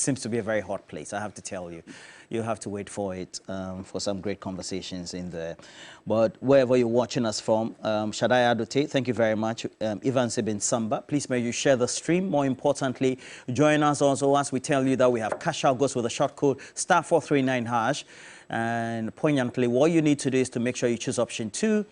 seems to be a very hot place, I have to tell you. You have to wait for it, for some great conversations in there. But wherever you're watching us from, Shaddai Adote, thank you very much. Ivan Sibin Samba, please may you share the stream. More importantly, join us also as we tell you that we have cash out goes with a short code *439#. And poignantly, what you need to do is to make sure you choose option 2.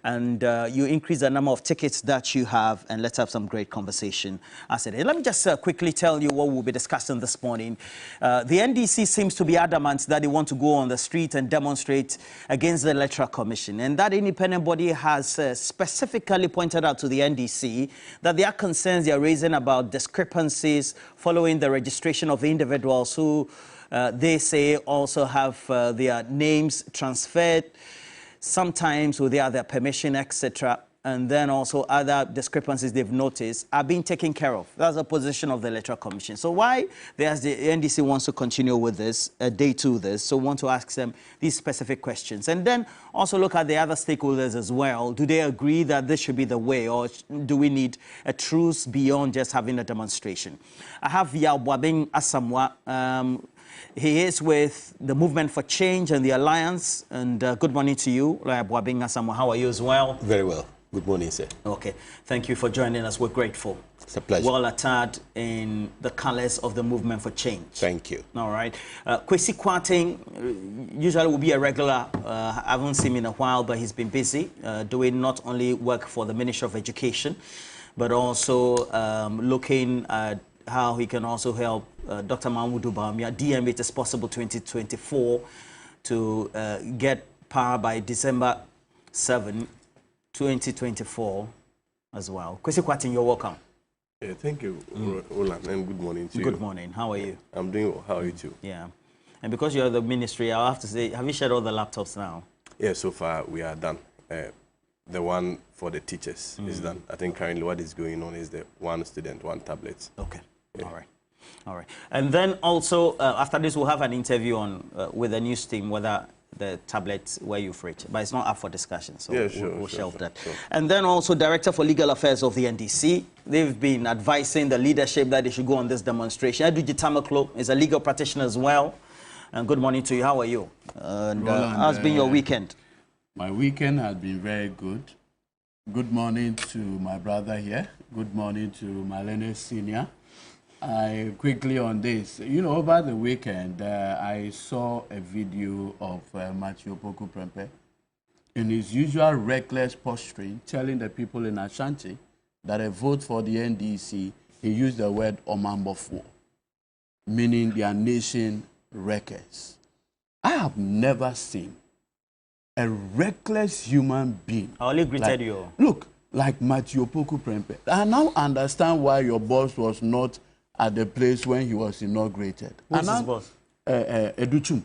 And you increase the number of tickets that you have, and let's have some great conversation. Let me just quickly tell you what we'll be discussing this morning. The NDC seems to be adamant that they want to go on the street and demonstrate against the Electoral Commission. And that independent body has specifically pointed out to the NDC that there are concerns they are raising about discrepancies following the registration of individuals who they say also have their names transferred, sometimes without their permission, etc. And then also other discrepancies they've noticed are being taken care of. That's the position of the Electoral Commission. So why the NDC wants to continue with this, day 2 this, so we want to ask them these specific questions. And then also look at the other stakeholders as well. Do they agree that this should be the way, or do we need a truce beyond just having a demonstration? I have Yabwabing Asamoah. He is with the Movement for Change and the Alliance. And good morning to you, Bwabing Asamoah. How are you as well? Very well. Good morning, sir. Okay. Thank you for joining us. We're grateful. It's a pleasure. Well attired in the colors of the Movement for Change. Thank you. All right. Kwesi Kwarteng usually will be a regular. I haven't seen him in a while, but he's been busy doing not only work for the Ministry of Education, but also looking at how he can also help Dr. Mahmoud Bawumia, DM it is possible 2024 to get power by December 7, 2024 as well. Kwesi Kwarteng, you're welcome. Yeah, thank you, Roland, and good morning to you. Good morning. How are you? I'm doing well. How are you too? Yeah. And because you're the ministry, I'll have to say, have you shared all the laptops now? Yeah, so far we are done. The one for the teachers is done. I think currently what is going on is the one student, one tablet. Okay. Yeah. All right. All right. And then also, after this, we'll have an interview on with the news team, whether the tablet where you've reached. But it's not up for discussion, so yeah, sure, we'll shelve that. Sure. And then also, Director for Legal Affairs of the NDC, they've been advising the leadership that they should go on this demonstration. Eduji Tamaklo is a legal practitioner as well. And good morning to you. How are you? And how's been your weekend? My weekend has been very good. Good morning to my brother here. Good morning to Malene Senior. I quickly on this, you know, over the weekend, I saw a video of Matthew Opoku Prempeh in his usual reckless posturing, telling the people in Ashanti that a vote for the NDC, he used the word Omambofo, meaning their nation wreckers. I have never seen a reckless human being. I only greeted you. Look, like Matthew Opoku Prempeh. I now understand why your boss was not at the place when he was inaugurated. Who's his boss? Educhum.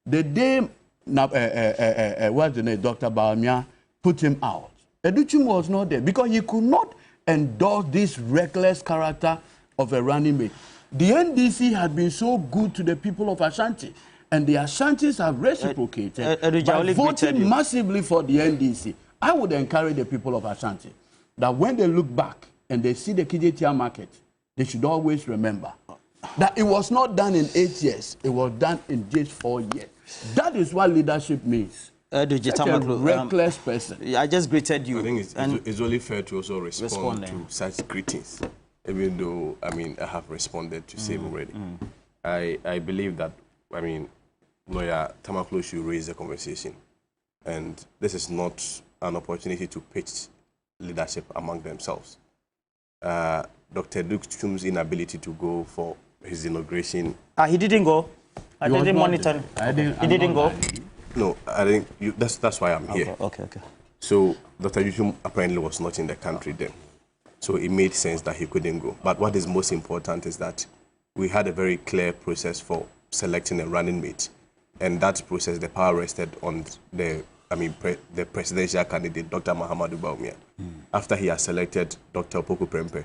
The day, what's the name, Dr. Bawumia put him out, Educhum was not there because he could not endorse this reckless character of a running mate. The NDC had been so good to the people of Ashanti, and the Ashantis have reciprocated by voting massively for the NDC. I would encourage the people of Ashanti that when they look back and they see the KJTR market, they should always remember that it was not done in 8 years. It was done in just 4 years. That is what leadership means. Such a reckless person. I just greeted you. I think it's only fair to also respond to such greetings, even though, I mean, I have responded to same already. I believe that, I mean, Lawyer Tamaklo should raise the conversation. And this is not an opportunity to pitch leadership among themselves. Dr. Duke Chum's inability to go for his inauguration. He didn't go. I didn't monitor. He didn't go. No, I think that's why I'm here. Okay. So Dr. Chum apparently was not in the country then. So it made sense that he couldn't go. But what is most important is that we had a very clear process for selecting a running mate. And that process, the power rested on the presidential candidate, Dr. Mahmoud Bawumia. After he had selected Dr. Opoku Prempeh,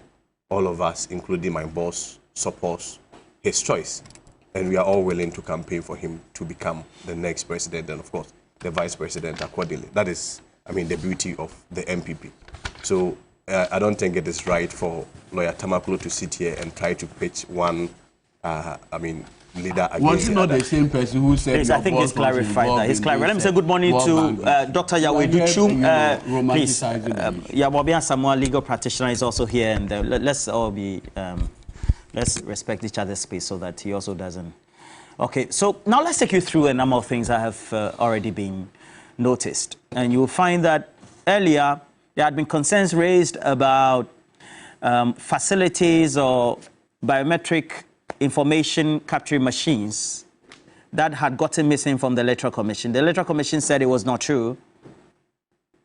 all of us, including my boss, supports his choice. And we are all willing to campaign for him to become the next president and, of course, the vice president accordingly. That is, I mean, the beauty of the MPP. So I don't think it is right for Lawyer Tamaklo to sit here and try to pitch one I mean, leader against Was it not the same person who said? Please, I think he's clarified that. He's clarified. Let me say good morning to Dr. Yahweh Duchum. Please, Yabobian Samuel, legal practitioner, is also here, and let's all be, let's respect each other's space so that he also doesn't. Okay, so now let's take you through a number of things that have already been noticed, and you will find that earlier there had been concerns raised about facilities or biometric information capturing machines that had gotten missing from the Electoral Commission. The Electoral Commission said it was not true,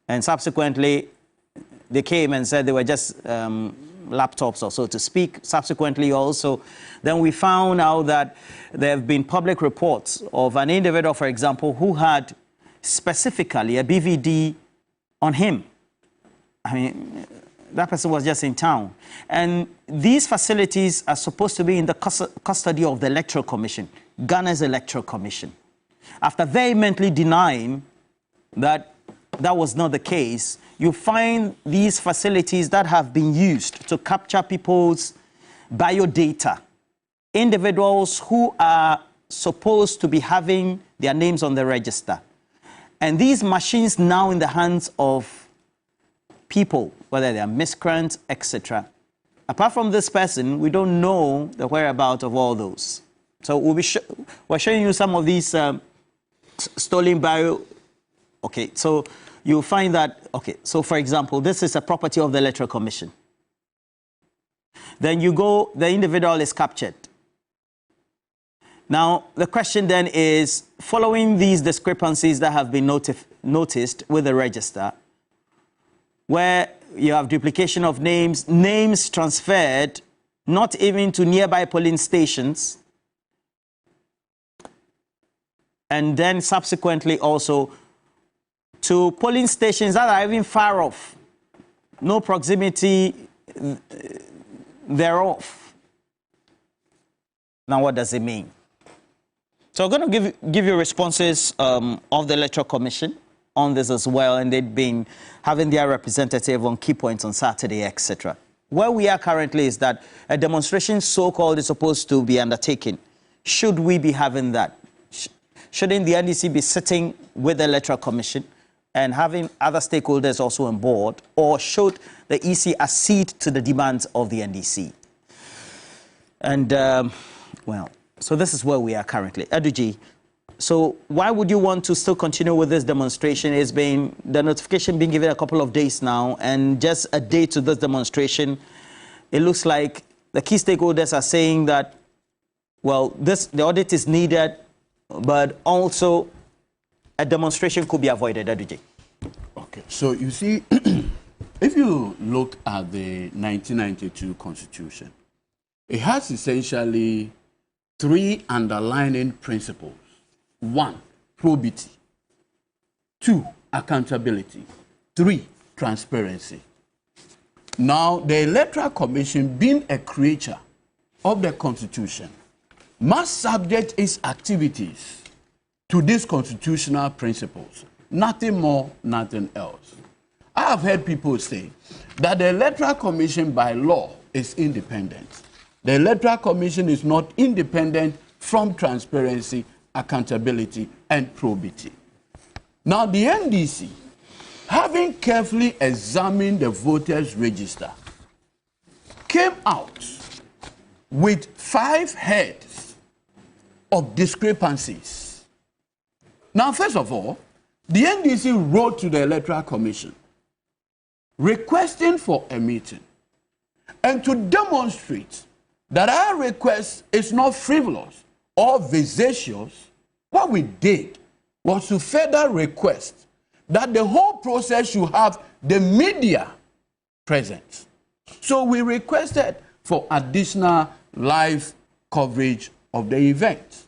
and subsequently they came and said they were just laptops, or so to speak. Subsequently also, then we found out that there have been public reports of an individual, for example, who had specifically a BVD on him. I mean, that person was just in town. And these facilities are supposed to be in the custody of the Electoral Commission, Ghana's Electoral Commission. After vehemently denying that that was not the case, you find these facilities that have been used to capture people's biodata, individuals who are supposed to be having their names on the register. And these machines now in the hands of people, whether they are miscreants, etc. Apart from this person, we don't know the whereabouts of all those. So we're showing you some of these stolen bio. Okay, so you'll find that, okay, so for example, this is a property of the Electoral Commission. Then you go, the individual is captured. Now, the question then is, following these discrepancies that have been noticed with the register, where you have duplication of names, names transferred, not even to nearby polling stations, and then subsequently also to polling stations that are even far off, no proximity thereof. Now, what does it mean? So I'm going to give you responses of the Electoral Commission on this as well, and they've been having their representative on key points on Saturday, etc. Where we are currently is that a demonstration, so-called, is supposed to be undertaken. Should we be having that? Shouldn't the NDC be sitting with the Electoral Commission and having other stakeholders also on board, or should the EC accede to the demands of the NDC? And, well, so this is where we are currently. Eduji, so why would you want to still continue with this demonstration? It's been, the notification being given a couple of days now, and just a day to this demonstration, it looks like the key stakeholders are saying that, well, the audit is needed, but also a demonstration could be avoided. Eduji. Okay, so you see, if you look at the 1992 Constitution, it has essentially three underlying principles. 1, probity. 2, accountability. 3, transparency. Now, the Electoral Commission, being a creature of the Constitution, must subject its activities to these constitutional principles. Nothing more, nothing else. I have heard people say that the Electoral Commission by law is independent. The Electoral Commission is not independent from transparency, accountability, and probity. Now, the NDC, having carefully examined the voters' register, came out with 5 heads of discrepancies. Now, first of all, the NDC wrote to the Electoral Commission requesting for a meeting and to demonstrate that our request is not frivolous or vexatious. What we did was to further request that the whole process should have the media present. So we requested for additional live coverage of the event.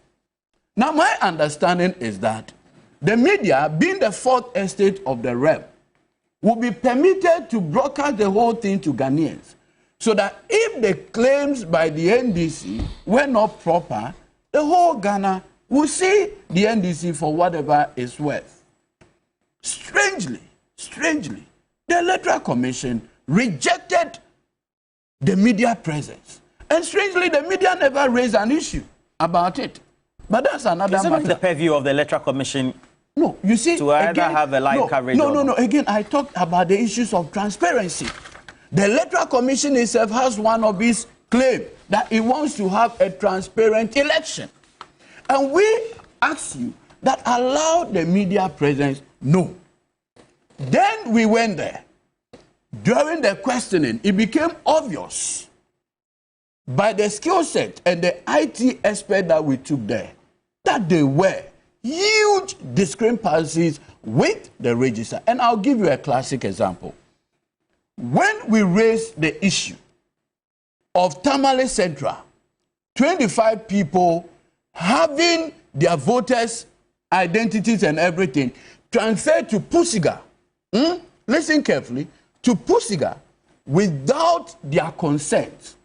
Now, my understanding is that the media, being the fourth estate of the realm, will be permitted to broadcast the whole thing to Ghanaians, so that if the claims by the NDC were not proper, the whole Ghana will see the NDC for whatever it's worth. Strangely, the Electoral Commission rejected the media presence And strangely, the media never raised an issue about it. But that's another matter. Is it the purview of the Electoral Commission? No, you see, to either have a live coverage? No. Again, I talked about the issues of transparency. The Electoral Commission itself has one of its claims that it wants to have a transparent election. And we ask you that allow the media presence. No. Then we went there. During the questioning, it became obvious by the skill set and the IT expert that we took there that there were huge discrepancies with the register. And I'll give you a classic example. When we raised the issue of Tamale Central, 25 people having their voters' identities and everything transferred to Pusiga, listen carefully, to Pusiga without their consent,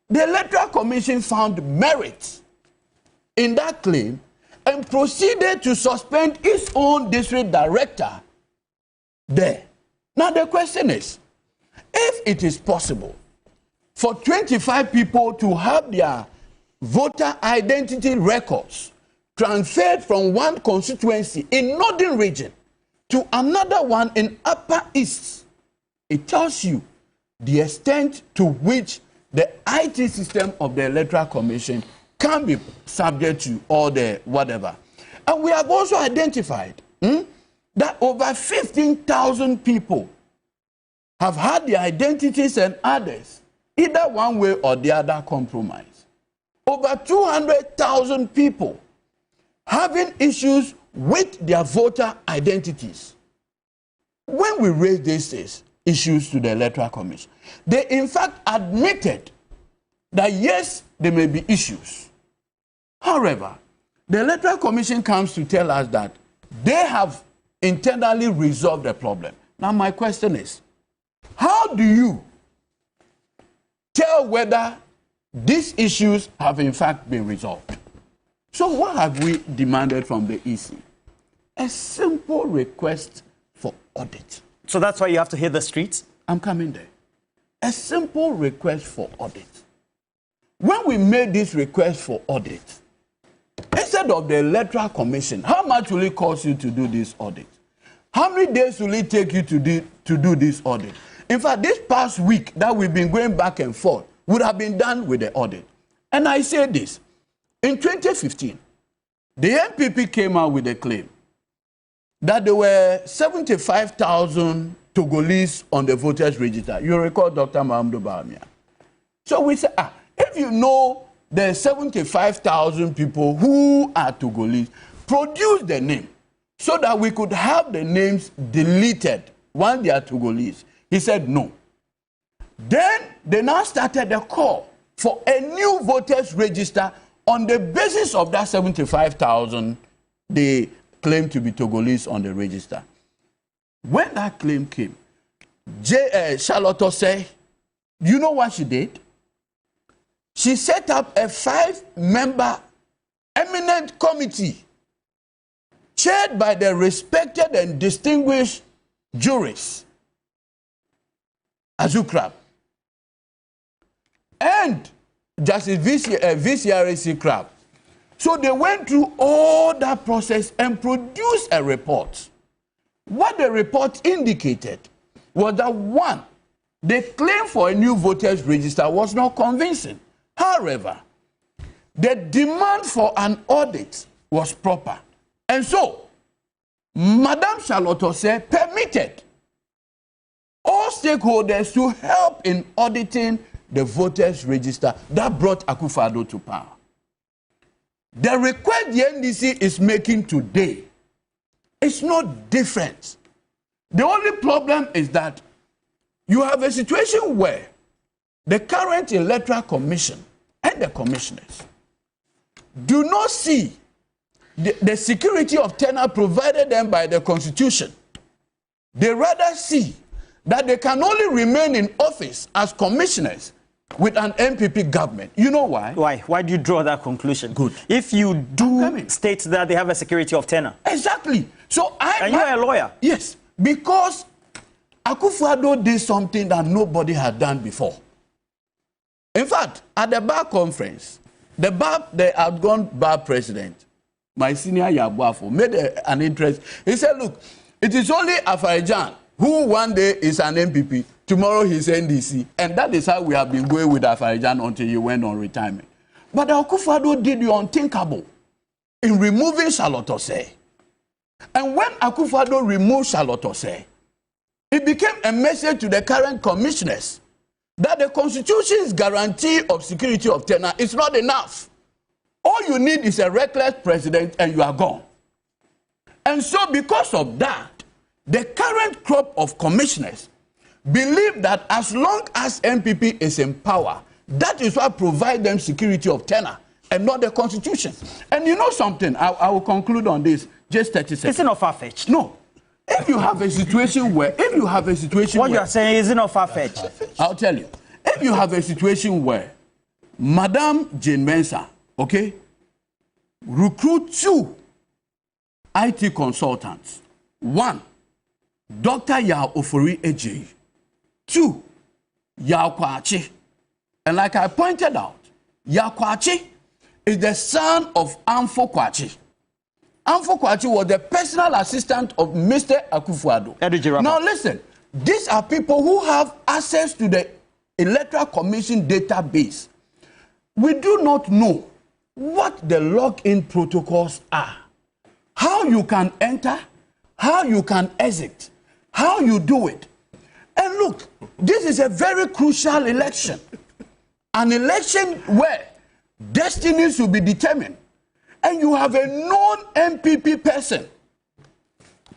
the Electoral Commission found merit in that claim and proceeded to suspend its own district director there. Now the question is, if it is possible for 25 people to have their voter identity records transferred from one constituency in northern region to another one in upper east, it tells you the extent to which the IT system of the Electoral Commission can be subject to all the whatever. And we have also identified that over 15,000 people have had their identities and others, either one way or the other, compromised. Over 200,000 people having issues with their voter identities. When we raised these issues to the Electoral Commission, they in fact admitted that yes, there may be issues. However, the Electoral Commission comes to tell us that they have internally resolved the problem. Now my question is, how do you tell whether these issues have in fact been resolved? So what have we demanded from the EC? A simple request for audit. So that's why you have to hit the streets? I'm coming there. A simple request for audit. When we made this request for audit, instead of the Electoral Commission, how much will it cost you to do this audit? How many days will it take you to do this audit? In fact, this past week that we've been going back and forth would have been done with the audit. And I say this, in 2015, the NPP came out with a claim that there were 75,000 Togolese on the voters register. You recall Dr. Mahamudu Bawumia. So we said, if you know there are 75,000 people who are Togolese, produce the name so that we could have the names deleted when they are Togolese. He said no. Then they now started a call for a new voters register on the basis of that 75,000 they claim to be Togolese on the register. When that claim came, Charlotte said, you know what she did? She set up a 5-member eminent committee chaired by the respected and distinguished jurist, Azukrab, and Justice VCRAC Crab. So they went through all that process and produced a report. What the report indicated was that, one, the claim for a new voters register was not convincing. However, the demand for an audit was proper. And so, Madame Charlotte said permitted all stakeholders to help in auditing the voters register that brought Akufo-Addo to power. The request the NDC is making today is not different. The only problem is that you have a situation where the current Electoral Commission and the commissioners do not see the security of tenure provided them by the Constitution. They rather see that they can only remain in office as commissioners with an MPP government. You know why? Why? Why do you draw that conclusion? Good. If you do state that they have a security of tenure. Exactly. So and you're a lawyer. Yes, because Akufo-Addo did something that nobody had done before. In fact, at the bar conference, the outgone bar president, my senior Yabuafo, made an interest. He said, look, it is only Afarijan who one day is an MPP, tomorrow he's NDC. And that is how we have been going with Afarijan until he went on retirement. But Akufo-Addo did the unthinkable in removing Charlotte Osei. And when Akufo-Addo removed Charlotte Osei, it became a message to the current commissioners that the Constitution's guarantee of security of tenure is not enough. All you need is a reckless president and you are gone. And so because of that, the current crop of commissioners believe that as long as MPP is in power, that is what provides them security of tenure and not the Constitution. And you know something, I will conclude on this, just 30 seconds. Is it not far-fetched? No. If you have a situation where, what you are saying is it not far-fetched? I'll tell you. If you have a situation where Madame Jane Mensah, okay, recruit 2 IT consultants. 1, Dr. Yao Ofori Eji. 2, Yao Kwachi. And like I pointed out, Yao Kwachi is the son of Amfo Kwachi. Amfo Kwachi was the personal assistant of Mr. Akufo-Addo. Now listen, these are people who have access to the Electoral Commission database. We do not know what the login protocols are, how you can enter, how you can exit, how you do it. And look, this is a very crucial election. An election where destinies will be determined. And you have a non-MPP person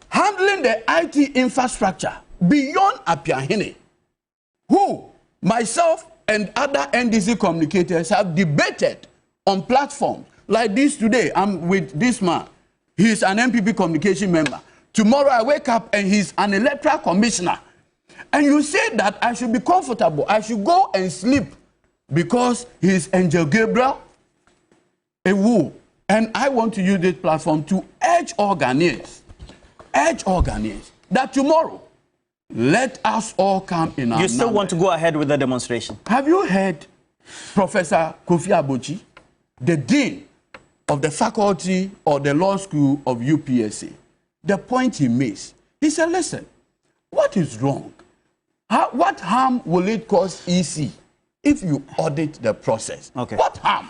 handling the IT infrastructure beyond Apiahene, who myself and other NDC communicators have debated on platforms like this today. I'm with this man. He's an MPP communication member. Tomorrow I wake up and he's an electoral commissioner. And you say that I should be comfortable. I should go and sleep because he's Angel Gabriel, a woo. And I want to use this platform to urge all Ghanaians that tomorrow, let us all come in our You still want to go ahead with the demonstration? Have you heard Professor Kofi Abochi, the Dean of the Faculty or the Law School of UPSA, the point he makes? He said, listen, what is wrong? What harm will it cause EC if you audit the process? Okay. What harm?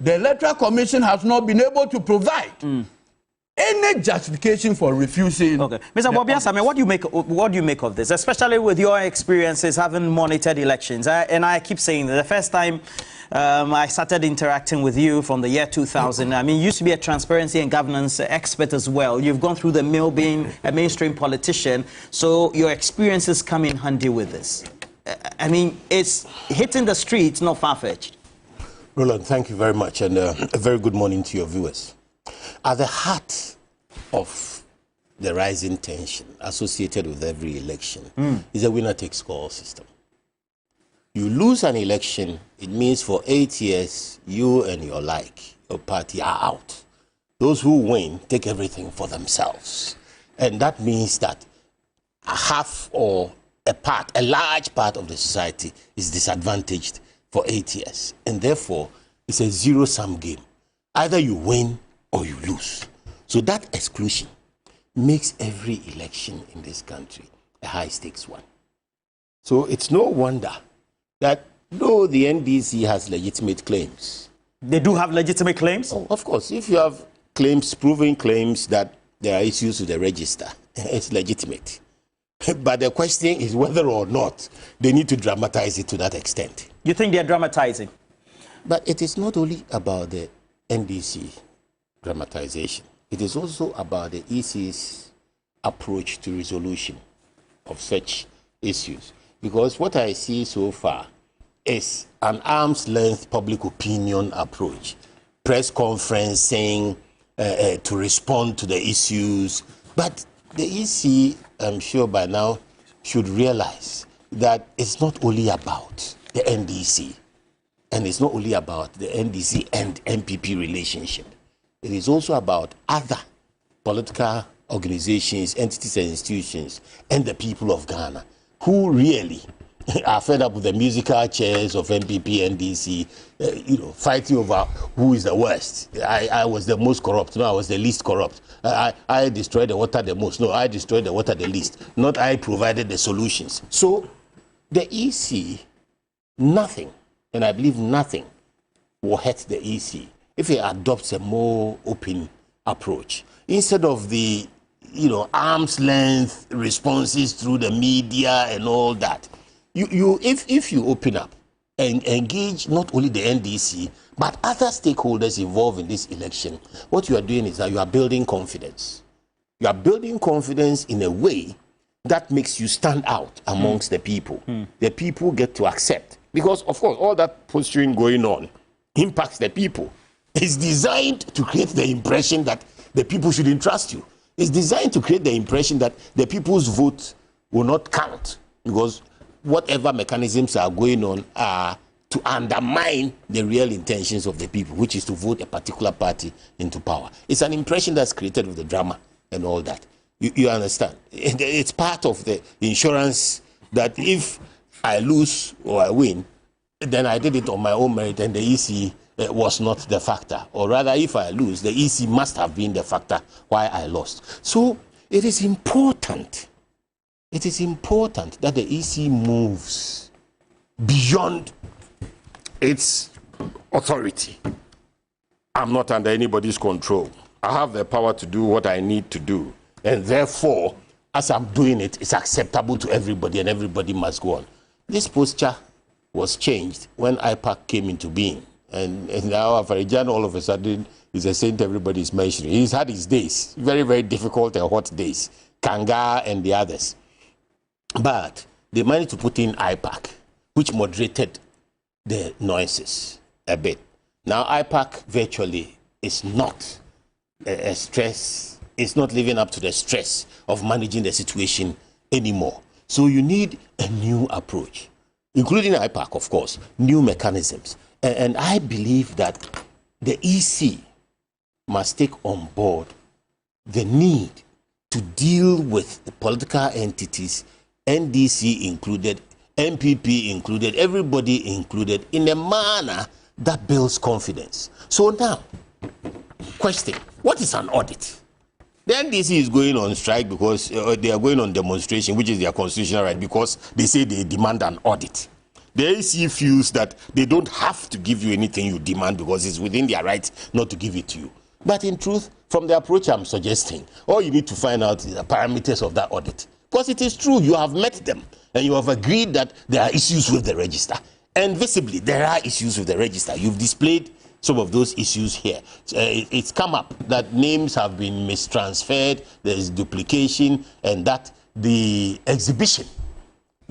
The Electoral Commission has not been able to provide any justification for refusing. Okay, Mr. Bobias, I mean, what do you make of this, especially with your experiences having monitored elections? And I keep saying that the first time I started interacting with you from the year 2000, I mean, you used to be a transparency and governance expert as well. You've gone through the mill being a mainstream politician, so your experiences come in handy with this. I mean, it's hitting the streets, not far-fetched. Roland, thank you very much, and a very good morning to your viewers. At the heart of the rising tension associated with every election is a winner-takes-all system. You lose an election, it means for 8 years, you and your party are out. Those who win take everything for themselves. And that means that half or a large part of the society is disadvantaged for 8 years. And therefore, it's a zero-sum game. Either you win or you lose. So that exclusion makes every election in this country a high-stakes one. So it's no wonder that though the NDC has legitimate claims. They do have legitimate claims? Oh, of course. If you have claims, proven claims that there are issues with the register, it's legitimate. But the question is whether or not they need to dramatize it to that extent. You think they're dramatizing? But it is not only about the NDC dramatization. It is also about the EC's approach to resolution of such issues. Because what I see so far is an arm's length public opinion approach. Press conference saying to respond to the issues. But the EC, I'm sure by now, should realize that it's not only about the NDC, and it's not only about the NDC and MPP relationship. It is also about other political organizations, entities and institutions, and the people of Ghana, who really are fed up with the musical chairs of MPP, NDC, fighting over who is the worst. I was the most corrupt. No, I was the least corrupt. I destroyed the water the most. No, I destroyed the water the least. Not I provided the solutions. So the EC, nothing, and I believe nothing, will hurt the EC if it adopts a more open approach. Instead of the arm's length responses through the media and all that. If you open up and engage not only the NDC, but other stakeholders involved in this election, what you are doing is that you are building confidence. You are building confidence in a way that makes you stand out amongst the people. The people get to accept. Because, of course, all that posturing going on impacts the people. It's designed to create the impression that the people shouldn't trust you. It's designed to create the impression that the people's vote will not count, because whatever mechanisms are going on are to undermine the real intentions of the people, which is to vote a particular party into power. It's an impression that's created with the drama and all that. You understand? It's part of the insurance that if I lose or I win, then I did it on my own merit and the EC was not the factor. Or rather, if I lose, the EC must have been the factor why I lost. So it is important. It is important that the EC moves beyond its authority. I'm not under anybody's control. I have the power to do what I need to do. And therefore, as I'm doing it, it's acceptable to everybody and everybody must go on. This posture was changed when IPAC came into being. And now Partisan all of a sudden is a saint everybody is mentioning. He's had his days, very, very difficult and hot days. Kanga and the others. But they managed to put in IPAC, which moderated the noises a bit. Now IPAC virtually is not a stress, it's not living up to the stress of managing the situation anymore. So you need a new approach, including IPAC, of course, new mechanisms. And I believe that the EC must take on board the need to deal with the political entities, NDC included, MPP included, everybody included, in a manner that builds confidence. So now, question, what is an audit? The NDC is going on strike because they are going on demonstration, which is their constitutional right, because they say they demand an audit. The AC feels that they don't have to give you anything you demand because it's within their right not to give it to you. But in truth, from the approach I'm suggesting, all you need to find out is the parameters of that audit. Because it is true, you have met them and you have agreed that there are issues with the register. And visibly, there are issues with the register. You've displayed some of those issues here. It's come up that names have been mistransferred, there is duplication, and that the exhibition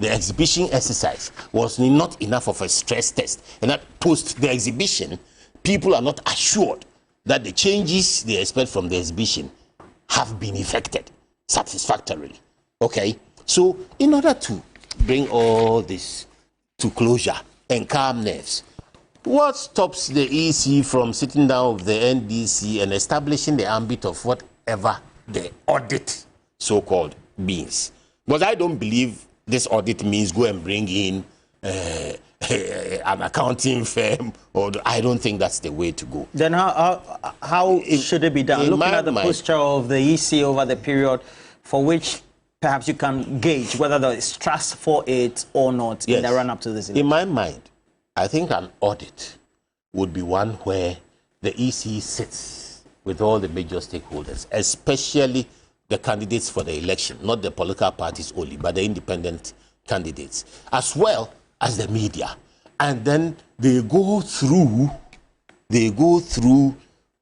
exercise was not enough of a stress test. And that post the exhibition, people are not assured that the changes they expect from the exhibition have been effected satisfactorily. Okay? So in order to bring all this to closure and calm nerves, what stops the EC from sitting down with the NDC and establishing the ambit of whatever the audit so-called means? Because I don't believe this audit means go and bring in an accounting firm, or I don't think that's the way to go. Then how should it be done? Looking at the posture of the EC over the period for which perhaps you can gauge whether there is trust for it or not in the run-up to this election. In my mind, I think an audit would be one where the EC sits with all the major stakeholders, especially the candidates for the election, not the political parties only, but the independent candidates, as well as the media. And then they go through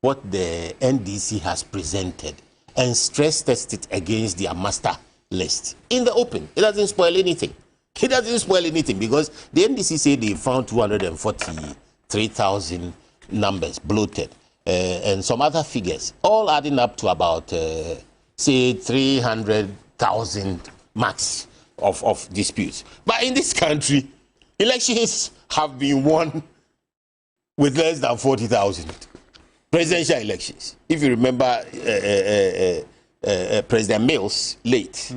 what the NDC has presented and stress test it against their master list in the open. It doesn't spoil anything. It doesn't spoil anything because the NDC say they found 243,000 numbers bloated and some other figures, all adding up to about say 300,000 marks of disputes. But in this country, elections have been won with less than 40,000. Presidential elections. If you remember President Mills late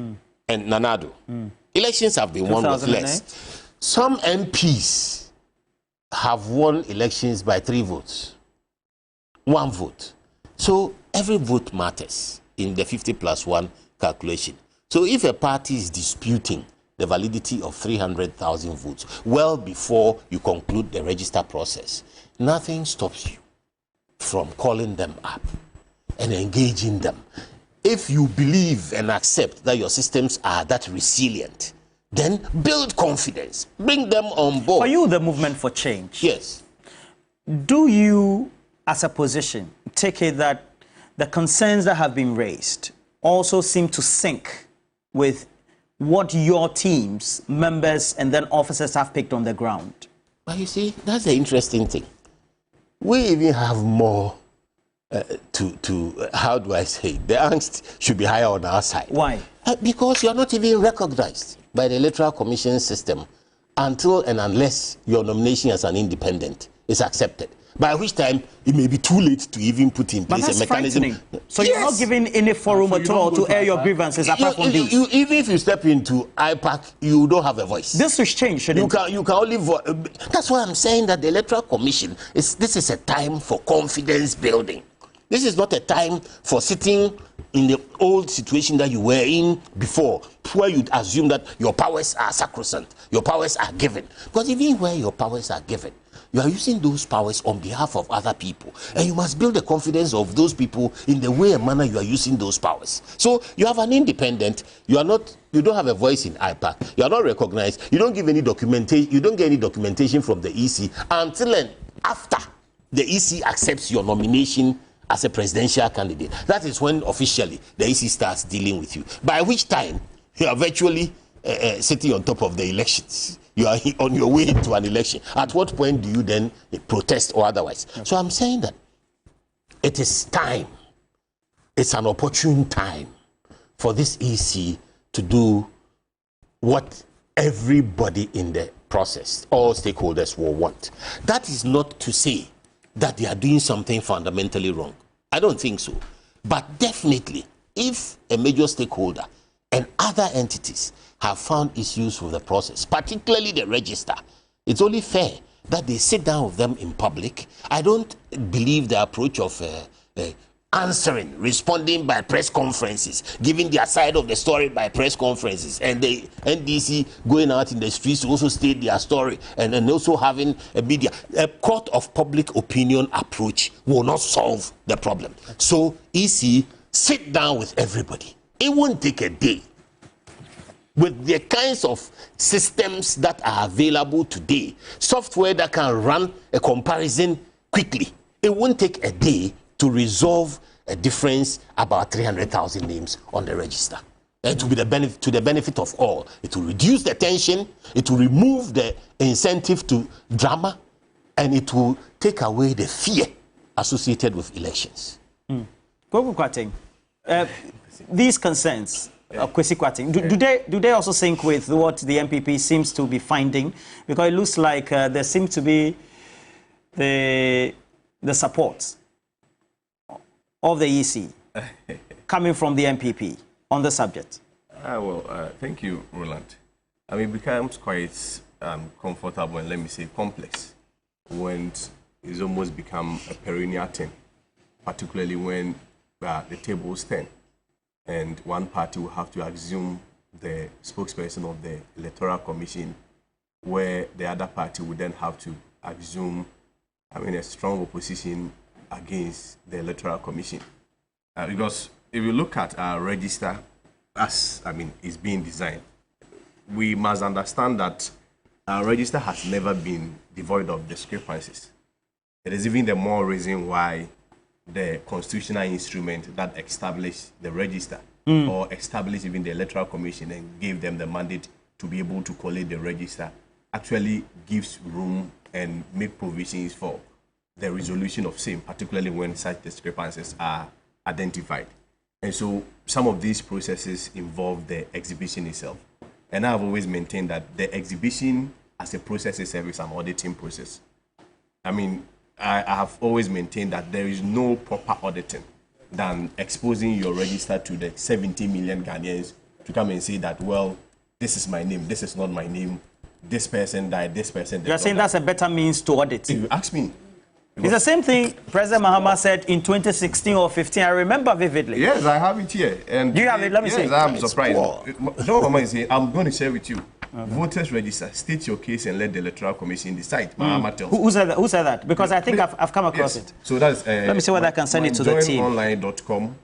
and Nanado, elections have been won with less. Some MPs have won elections by 3 votes, 1 vote. So every vote matters in the 50+1 calculation. So if a party is disputing the validity of 300,000 votes well before you conclude the register process, nothing stops you from calling them up and engaging them. If you believe and accept that your systems are that resilient, then build confidence, bring them on board. For you, the movement for change. Yes. Do you, as a position, take it that the concerns that have been raised also seem to sync with what your teams, members, and then officers have picked on the ground? But you see, that's the interesting thing. We even have more how do I say it? The angst should be higher on our side. Why? Because you're not even recognized by the Electoral Commission system until and unless your nomination as an independent is accepted. By which time it may be too late to even put in place a mechanism. So yes. You're not given any forum at all to air your grievances apart from these. Even if you step into IPAC, you don't have a voice. This is change, shouldn't it? You can only vote. That's why I'm saying that the Electoral Commission this is a time for confidence building. This is not a time for sitting in the old situation that you were in before, where you'd assume that your powers are sacrosanct, your powers are given. Because even where your powers are given, you are using those powers on behalf of other people. And you must build the confidence of those people in the way and manner you are using those powers. So you have an independent, you don't have a voice in IPAC, you are not recognized, you don't give any documentation, you don't get any documentation from the EC until and after the EC accepts your nomination as a presidential candidate. That is when officially the EC starts dealing with you. By which time you are virtually sitting on top of the elections. You are on your way into an election. At what point do you then protest or otherwise? Okay. So I'm saying that it is time. It's an opportune time for this EC to do what everybody in the process, all stakeholders will want. That is not to say that they are doing something fundamentally wrong. I don't think so. But definitely, if a major stakeholder and other entities have found issues with the process, particularly the register, it's only fair that they sit down with them in public. I don't believe the approach of responding by press conferences, giving their side of the story by press conferences, and the NDC going out in the streets to also state their story, and also having a media. A court of public opinion approach will not solve the problem. So EC, sit down with everybody. It won't take a day. With the kinds of systems that are available today, software that can run a comparison quickly, it won't take a day to resolve a difference about 300,000 names on the register. It will be to the benefit of all. It will reduce the tension, it will remove the incentive to drama, and it will take away the fear associated with elections. These concerns, do they also sync with what the MPP seems to be finding? Because it looks like there seems to be the support of the EC coming from the MPP on the subject. Thank you, Roland. I mean, it becomes quite comfortable and, let me say, complex when it's almost become a perennial thing, particularly when the tables turn and one party will have to assume the spokesperson of the Electoral Commission, where the other party would then have to assume, a strong opposition against the Electoral Commission. Because if you look at our register as, it's being designed, we must understand that our register has never been devoid of discrepancies. It is even the more reason why the constitutional instrument that established the register or established even the Electoral Commission and gave them the mandate to be able to collate the register actually gives room and make provisions for the resolution of same, particularly when such discrepancies are identified. And so some of these processes involve the exhibition itself. And I've always maintained that the exhibition as a process itself is an auditing process. I have always maintained that there is no proper auditing than exposing your register to the 70 million Ghanaians to come and say that, well, this is my name, this is not my name, this person died, this person died. You're saying that's a better means to audit? If you ask me. It's the same thing President Mahama said in 2016 or 15. I remember vividly. Yes, I have it here. And do you have it? Let me see. Yes, I'm surprised. No, Mama is saying, I'm going to share with you. Voters register, state your case and let the Electoral Commission decide. Mahama tells who said that? Who said that? Because I think I've come across it. So that's... let me see whether I can send it to the team. Joinonline.com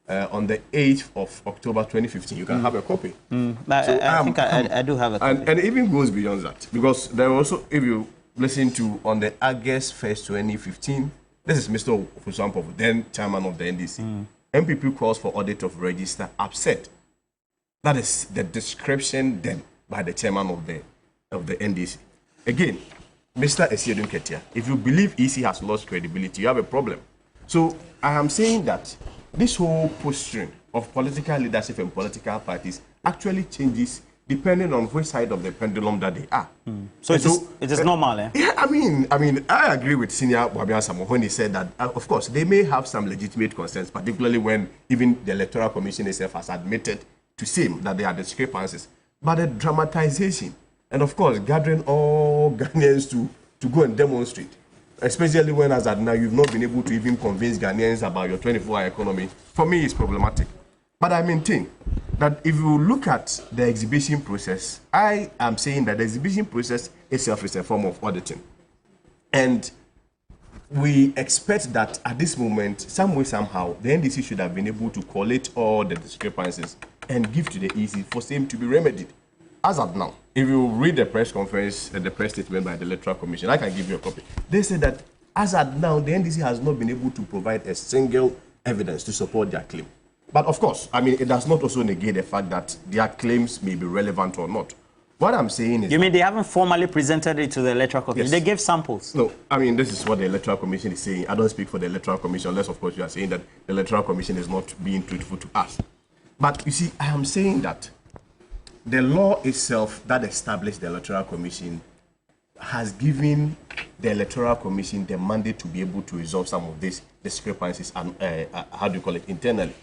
on the 8th of October 2015. You can have a copy. I think I do have a copy. And it even goes beyond that. Because there also, if you listen to on the August 1st, 2015, this is Mr. Ofusampo, then chairman of the NDC. MPP calls for audit of register upset. That is the description then by the chairman of the NDC. Again, Mr. Esiedun Ketia, if you believe EC has lost credibility, you have a problem. So I am saying that this whole posturing of political leadership and political parties actually changes depending on which side of the pendulum that they are. So it is normal, eh? Yeah, I mean, I agree with Senior Wabian Samo when he said that, of course, they may have some legitimate concerns, particularly when even the Electoral Commission itself has admitted to SIM that there are discrepancies. But the dramatization, and of course, gathering all Ghanaians to go and demonstrate, especially when, as at now, you've not been able to even convince Ghanaians about your 24-hour economy, for me, it's problematic. But I maintain that if you look at the exhibition process, I am saying that the exhibition process itself is a form of auditing. And we expect that at this moment, some way, somehow, the NDC should have been able to collate all the discrepancies and give to the EC for same to be remedied. As of now, if you read the press conference and the press statement by the Electoral Commission, I can give you a copy. They say that as of now, the NDC has not been able to provide a single evidence to support their claim. But of course, it does not also negate the fact that their claims may be relevant or not. What I'm saying is... You mean they haven't formally presented it to the Electoral Commission? Yes. They gave samples? No, this is what the Electoral Commission is saying. I don't speak for the Electoral Commission, unless, of course, you are saying that the Electoral Commission is not being truthful to us. But you see, I am saying that the law itself that established the Electoral Commission has given the Electoral Commission the mandate to be able to resolve some of these discrepancies and, internally.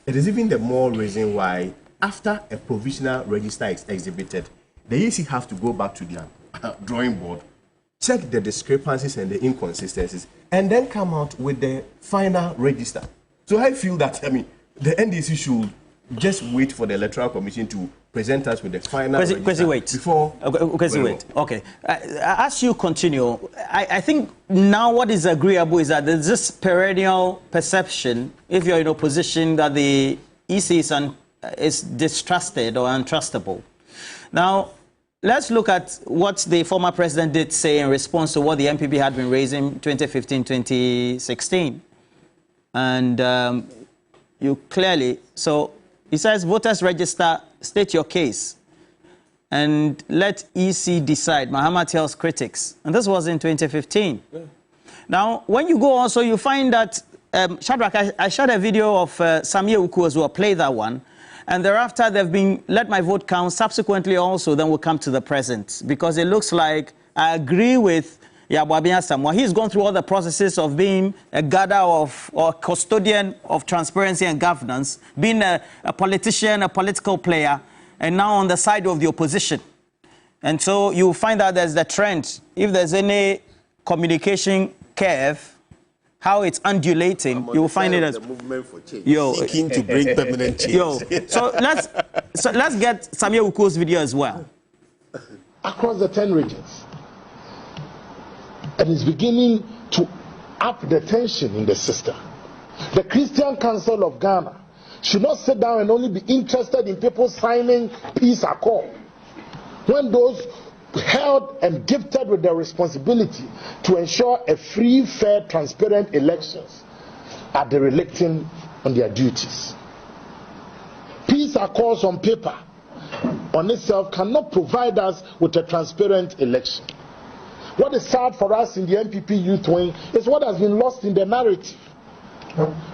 It is even the more reason why, after a provisional register is exhibited, the EC have to go back to their drawing board, check the discrepancies and the inconsistencies, and then come out with the final register. So I feel that, the NDC should just wait for the Electoral Commission to present us with the final register before... wait. Okay. As you continue, I think now what is agreeable is that there's this perennial perception, if you're in opposition, that the EC is distrusted or untrustable. Now, let's look at what the former president did say in response to what the MPP had been raising 2015, 2016. And you clearly... So he says, voters register, state your case, and let EC decide. Mahama tells critics. And this was in 2015. Yeah. Now, when you go also, you find that... Shadrach, I shot a video of Samia Uku as well. Play that one. And thereafter, they've been let my vote count. Subsequently, also, then we'll come to the present. Because it looks like I agree with Yabuabia Samoa. He's gone through all the processes of being a guarder of or custodian of transparency and governance, being a politician, a political player, and now on the side of the opposition. And so you find that there's the trend. If there's any communication curve, how it's undulating, you will find it as the movement for change. Seeking to bring permanent change. So let's get Samia Uku's video as well. Across the 10 regions, and is beginning to up the tension in the system. The Christian Council of Ghana should not sit down and only be interested in people signing peace accord when those held and gifted with the responsibility to ensure a free, fair, transparent elections are derelict on their duties. Peace accords on paper on itself cannot provide us with a transparent election. What is sad for us in the MPP youth wing is what has been lost in the narrative.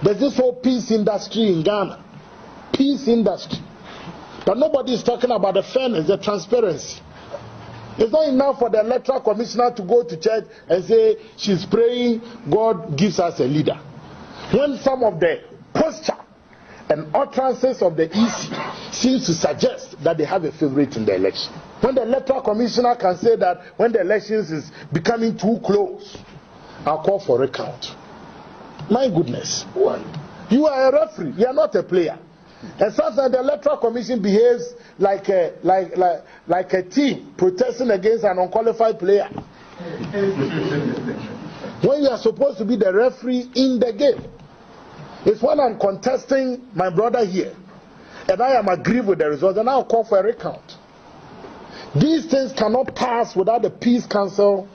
There's this whole peace industry in Ghana. Peace industry. But nobody is talking about the fairness, the transparency. It's not enough for the Electoral Commissioner to go to church and say she's praying, God gives us a leader. When some of the posture and utterances of the EC seems to suggest that they have a favorite in the election. When the electoral commissioner can say that when the elections is becoming too close, I'll call for recount. My goodness. You are a referee, you are not a player. And sometimes the electoral commission behaves like a team protesting against an unqualified player. When you are supposed to be the referee in the game. It's when I'm contesting my brother here, and I am aggrieved with the results, and I'll call for a recount. These things cannot pass without the Peace Council,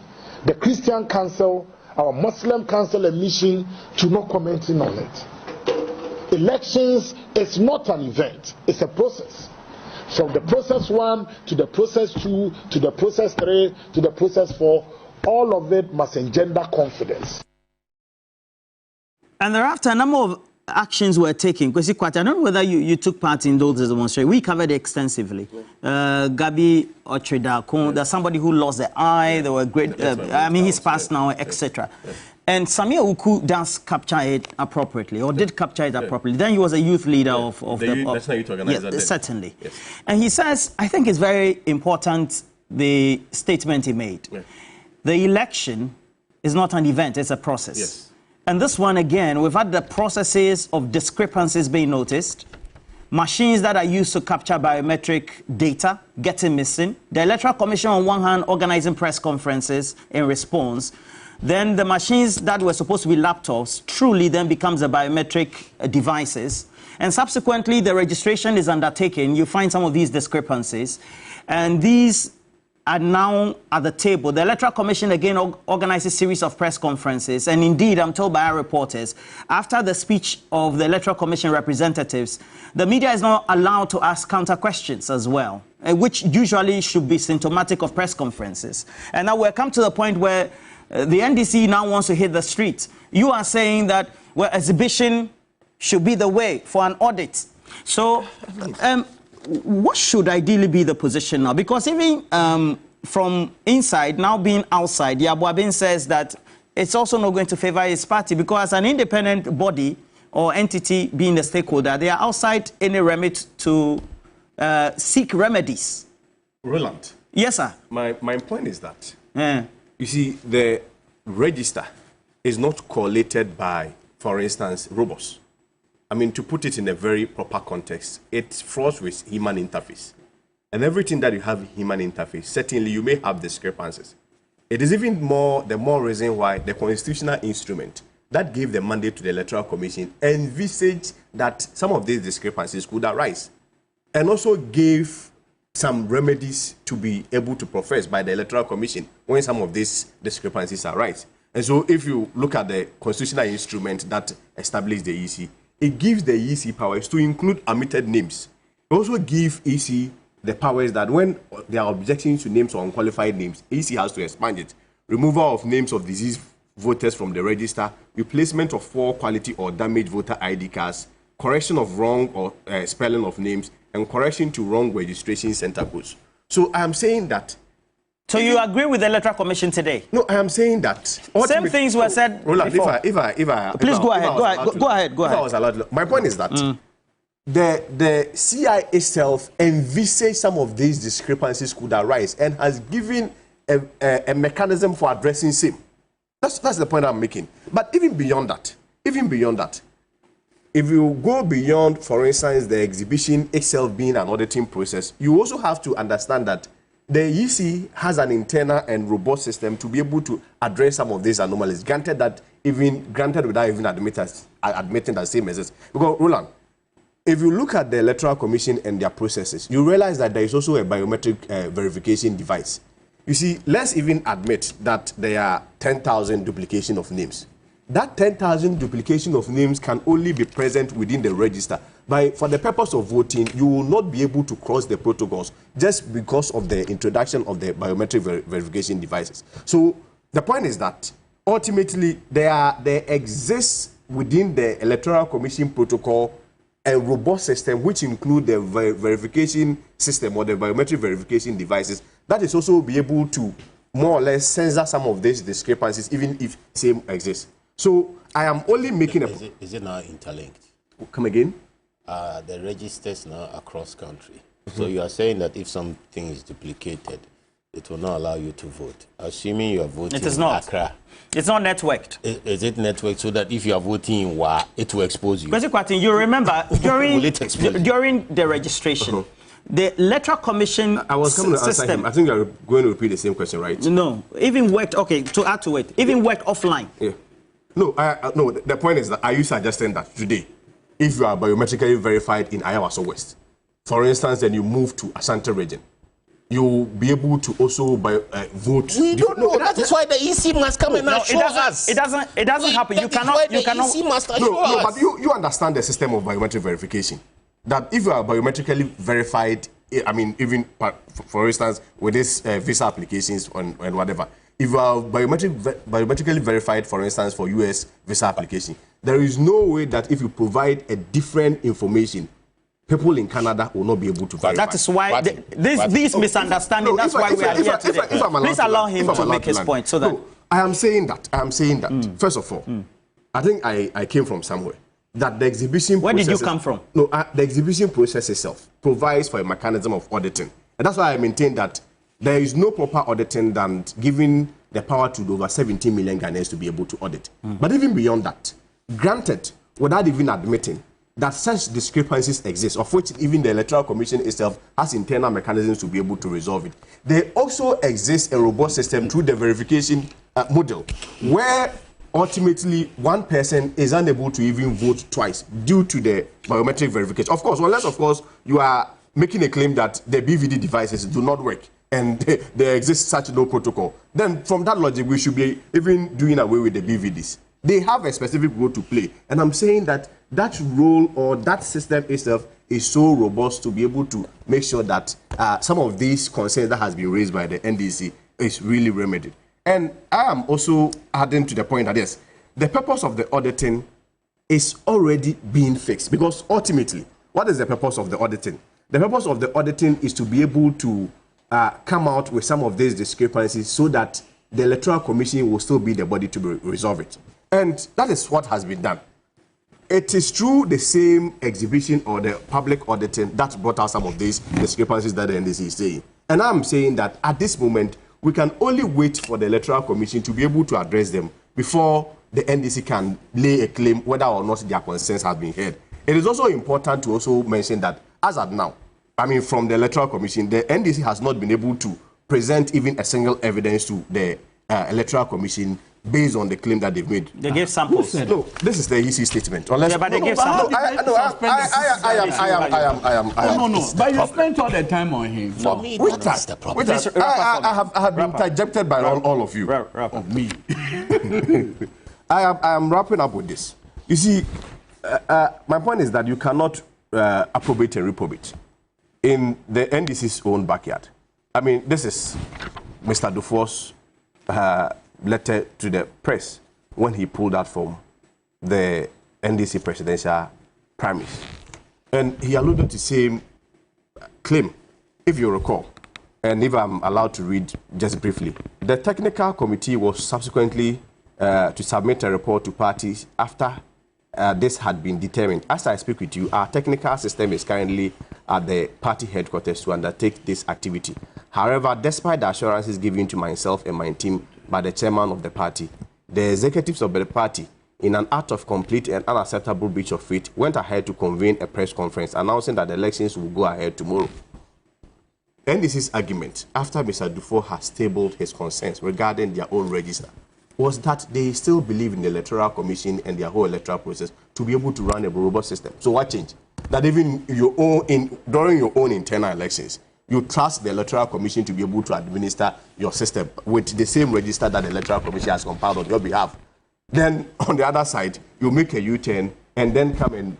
the Christian Council, our Muslim Council and mission to not commenting on it. Elections is not an event, it's a process. From the process 1 to the process 2 to the process 3 to the process 4, all of it must engender confidence. And thereafter, a number of actions were taken. Because I don't know whether you took part in those demonstrations. We covered it extensively. Gabi Ochredakun, there's somebody who lost the eye. There were great, I mean, he's passed now, etc. And Samia Uku does capture it appropriately, or did capture it appropriately. Then he was a youth leader of the National Youth Organizer. Yes, certainly. Yes. And he says, I think it's very important, the statement he made. Yeah. The election is not an event, it's a process. Yes. And this one, again, we've had the processes of discrepancies being noticed, machines that are used to capture biometric data getting missing, the Electoral Commission on one hand organizing press conferences in response, then the machines that were supposed to be laptops truly then becomes the biometric devices, and subsequently the registration is undertaken. You find some of these discrepancies, and these are now at the table. The Electoral Commission again organizes a series of press conferences, and indeed, I'm told by our reporters, after the speech of the Electoral Commission representatives, the media is not allowed to ask counter questions as well, which usually should be symptomatic of press conferences. And now we've come to the point where the NDC now wants to hit the streets. You are saying that, well, exhibition should be the way for an audit. So, what should ideally be the position now? Because even from inside, now being outside, Yabuabin says that it's also not going to favor his party, because as an independent body or entity being the stakeholder, they are outside any remit to seek remedies. Roland. Yes, sir. My point is that, you see, the register is not correlated by, for instance, robots. I mean, to put it in a very proper context, it's fraught with human interface. And everything that you have human interface, certainly you may have discrepancies. It is even the more reason why the constitutional instrument that gave the mandate to the Electoral Commission envisaged that some of these discrepancies could arise, and also gave some remedies to be able to profess by the Electoral Commission when some of these discrepancies arise. And so if you look at the constitutional instrument that established the EC, it gives the EC powers to include omitted names. It also gives EC the powers that when there are objections to names or unqualified names, EC has to expand it. Removal of names of deceased voters from the register, replacement of poor quality or damaged voter ID cards, correction of wrong or spelling of names, and correction to wrong registration center codes. So I am saying that. So you agree with the Electoral Commission today? No, I am saying that. Same things were said Roland, before. Please go ahead. Go ahead. My point is that the CI itself envisaged some of these discrepancies could arise and has given a mechanism for addressing same. That's the point I'm making. But even beyond that, if you go beyond, for instance, the exhibition itself being an auditing process, you also have to understand that the EC has an internal and robust system to be able to address some of these anomalies, granted without even admitting that same exists. Because, Roland, if you look at the Electoral Commission and their processes, you realize that there is also a biometric verification device. You see, let's even admit that there are 10,000 duplication of names. That 10,000 duplication of names can only be present within the register. For the purpose of voting, you will not be able to cross the protocols just because of the introduction of the biometric verification devices. So the point is that ultimately there exists within the Electoral Commission protocol a robust system which include the verification system or the biometric verification devices that is also be able to more or less censor some of these discrepancies even if same exists. So I am only making Is it now interlinked? Come again? The registers now across country. So you are saying that if something is duplicated, it will not allow you to vote. Assuming you are voting it is not. in Accra. It's not networked. Is it networked so that if you are voting in WA, it will expose you? Basically, you remember during the registration, the electoral commission I was coming to answer him. I think you're going to repeat the same question, right? No, even worked. Okay, to add to it, even worked offline. Yeah. No, no. The point is that are you suggesting that today, if you are biometrically verified in Ayawaso West, for instance, then you move to Ashanti region, you'll be able to also vote? We don't know. That is why the EC must come and show us. It doesn't happen. You cannot. EC must show No, us. but you understand the system of biometric verification. That if you are biometrically verified, I mean, even for instance, with these visa applications and whatever, if you are biometrically verified, for instance, for US visa application, there is no way that if you provide a different information, people in Canada will not be able to verify. That is why this misunderstanding. That's why we are here today. Please allow him to make his point. So that no, I am saying that. First of all, I think I came from somewhere that the exhibition. Where did you come from? No, the exhibition process itself provides for a mechanism of auditing, and that's why I maintain that there is no proper auditing than giving the power to over 17 million Ghanaians to be able to audit. But even beyond that, granted, without even admitting that such discrepancies exist, of which even the Electoral Commission itself has internal mechanisms to be able to resolve it, there also exists a robust system through the verification model, where ultimately one person is unable to even vote twice due to the biometric verification. Of course, unless, of course, you are making a claim that the BVD devices do not work and there exists such no protocol. Then from that logic, we should be even doing away with the BVDs. They have a specific role to play. And I'm saying that that role or that system itself is so robust to be able to make sure that some of these concerns that has been raised by the NDC is really remedied. And I am also adding to the point that yes, the purpose of the auditing is already being fixed, because ultimately, what is the purpose of the auditing? The purpose of the auditing is to be able to come out with some of these discrepancies so that the Electoral Commission will still be the body to resolve it. And that is what has been done. It is through the same exhibition or the public auditing that brought out some of these discrepancies that the NDC is saying. And I'm saying that at this moment, we can only wait for the Electoral Commission to be able to address them before the NDC can lay a claim whether or not their concerns have been heard. It is also important to also mention that as of now, I mean, from the Electoral Commission, the NDC has not been able to present even a single evidence to the Electoral Commission based on the claim that they've made. They gave samples. No, this is the EC statement. Unless, yeah, but they gave samples. I am. But you spent all the time on him. For me, that's the problem. I have been interjected by all of you. Me. I am wrapping up with this. You see, my point is that you cannot approbate and reprobate in the NDC's own backyard. I mean, this is Mr. Dufour's letter to the press when he pulled out from the NDC presidential primaries. And he alluded to the same claim, if you recall, and if I'm allowed to read just briefly. The technical committee was subsequently to submit a report to parties after this had been determined. As I speak with you, our technical system is currently at the party headquarters to undertake this activity. However, despite the assurances given to myself and my team by the chairman of the party, the executives of the party, in an act of complete and unacceptable breach of faith, went ahead to convene a press conference announcing that the elections will go ahead tomorrow. NDC's argument, after Mr. Dufour has tabled his concerns regarding their own register, was that they still believe in the Electoral Commission and their whole electoral process to be able to run a robust system. So what changed? That even during your own internal elections, you trust the Electoral Commission to be able to administer your system with the same register that the Electoral Commission has compiled on your behalf. Then, on the other side, you make a U-turn and then come and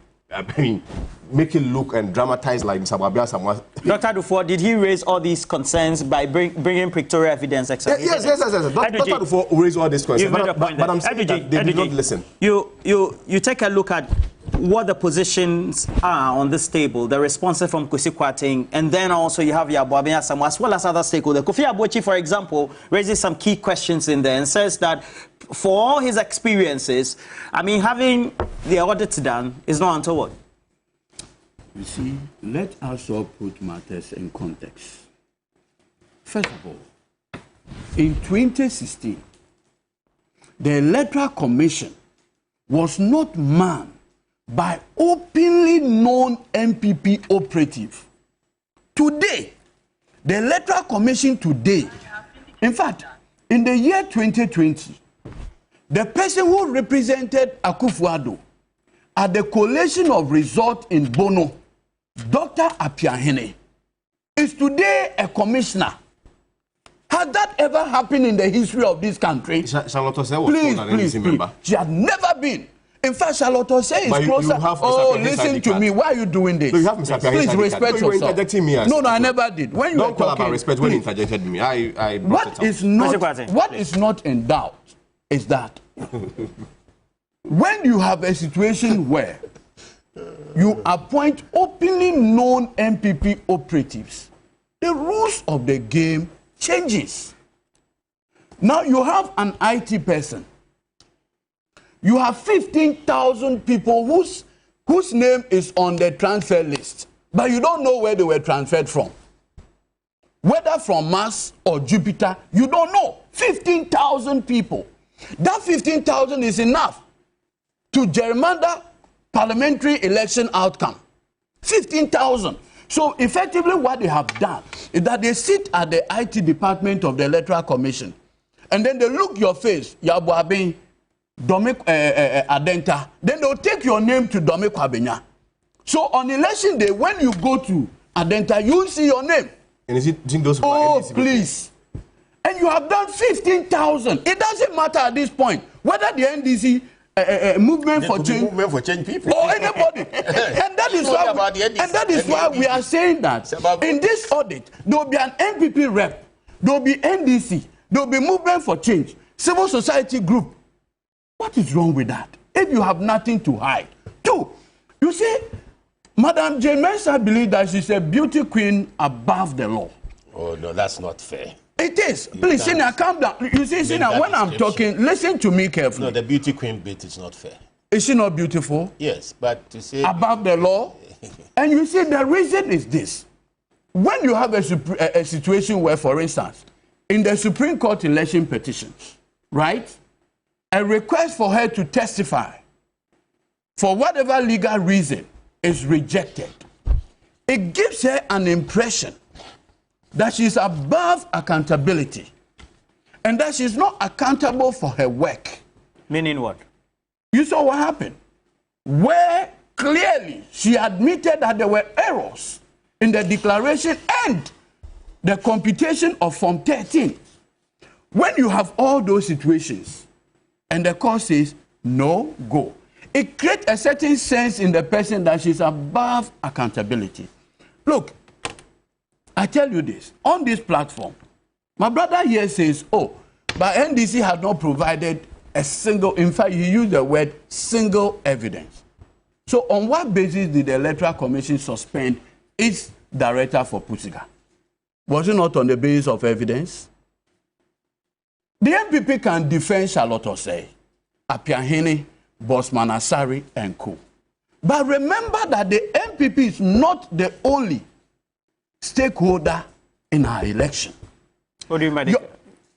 make it look and dramatize like Mr. Babia Samoa. Dr. Dufour, did he raise all these concerns by bringing pictorial evidence? Yes. Dr. Dufour raised all these concerns, but I'm saying that they did not listen. You take a look at what the positions are on this table, the responses from Kwesi Kwarteng, and then also you have Babia Samoa as well as other stakeholders. Kofi Abochi, for example, raises some key questions in there and says that for all his experiences, I mean, having the audit done is not untoward. You see, let us all put matters in context. First of all, in 2016, the Electoral Commission was not manned by openly known MPP operative. Today, the Electoral Commission today, in fact, in the year 2020, the person who represented Akufo-Addo at the collation of result in Bono, Dr. Apiahene, is today a commissioner. Has that ever happened in the history of this country? Charlotte Osei was Please, told an NDC member. She had never been. In fact, Charlotte Osei is closer. Oh, listen to me. Why are you doing this? So you have Mr. Please respect yourself. Interjecting me. No, I never did. When you don't call talking, about respect when you interjected me. I what is not in doubt is that when you have a situation where you appoint openly known MPP operatives, the rules of the game changes. Now you have an IT person. You have 15,000 people whose name is on the transfer list, but you don't know where they were transferred from. Whether from Mars or Jupiter, you don't know. 15,000 people. That 15,000 is enough to gerrymander parliamentary election outcome. 15,000. So effectively what they have done is that they sit at the IT department of the Electoral Commission and then they look your face, Yabuabin, Adenta, then they'll take your name to Dome Kwabenya. So on election day, when you go to Adenta, you'll see your name. And is it those who are NDC please. And you have done 15,000. It doesn't matter at this point whether the NDC movement for change people or anybody. And that is why we are saying that in this audit, there will be an MPP rep, there will be NDC, there will be movement for change, civil society group. What is wrong with that? If you have nothing to hide. Two, you see, Madam Jane Mensah believes that she's a beauty queen above the law. Oh, no, that's not fair. It is. Please, Senior, calm down. You see, Senior, when I'm talking, listen to me carefully. No, the beauty queen bit is not fair. Is she not beautiful? Yes, but to say... above the law? And you see, the reason is this. When you have a situation where, for instance, in the Supreme Court election petitions, right, a request for her to testify for whatever legal reason is rejected, it gives her an impression that she's above accountability and that she's not accountable for her work. Meaning what? You saw what happened, where clearly she admitted that there were errors in the declaration and the computation of Form 13. When you have all those situations and the court says no go, it creates a certain sense in the person that she's above accountability. Look, I tell you this, on this platform, my brother here says, oh, but NDC had not provided a single, in fact, he used the word single evidence. So on what basis did the Electoral Commission suspend its director for Pusiga? Was it not on the basis of evidence? The MPP can defend Charlotte Osei, Apiahene, Bosman Asari, and co. But remember that the MPP is not the only stakeholder in our election. What do you mean?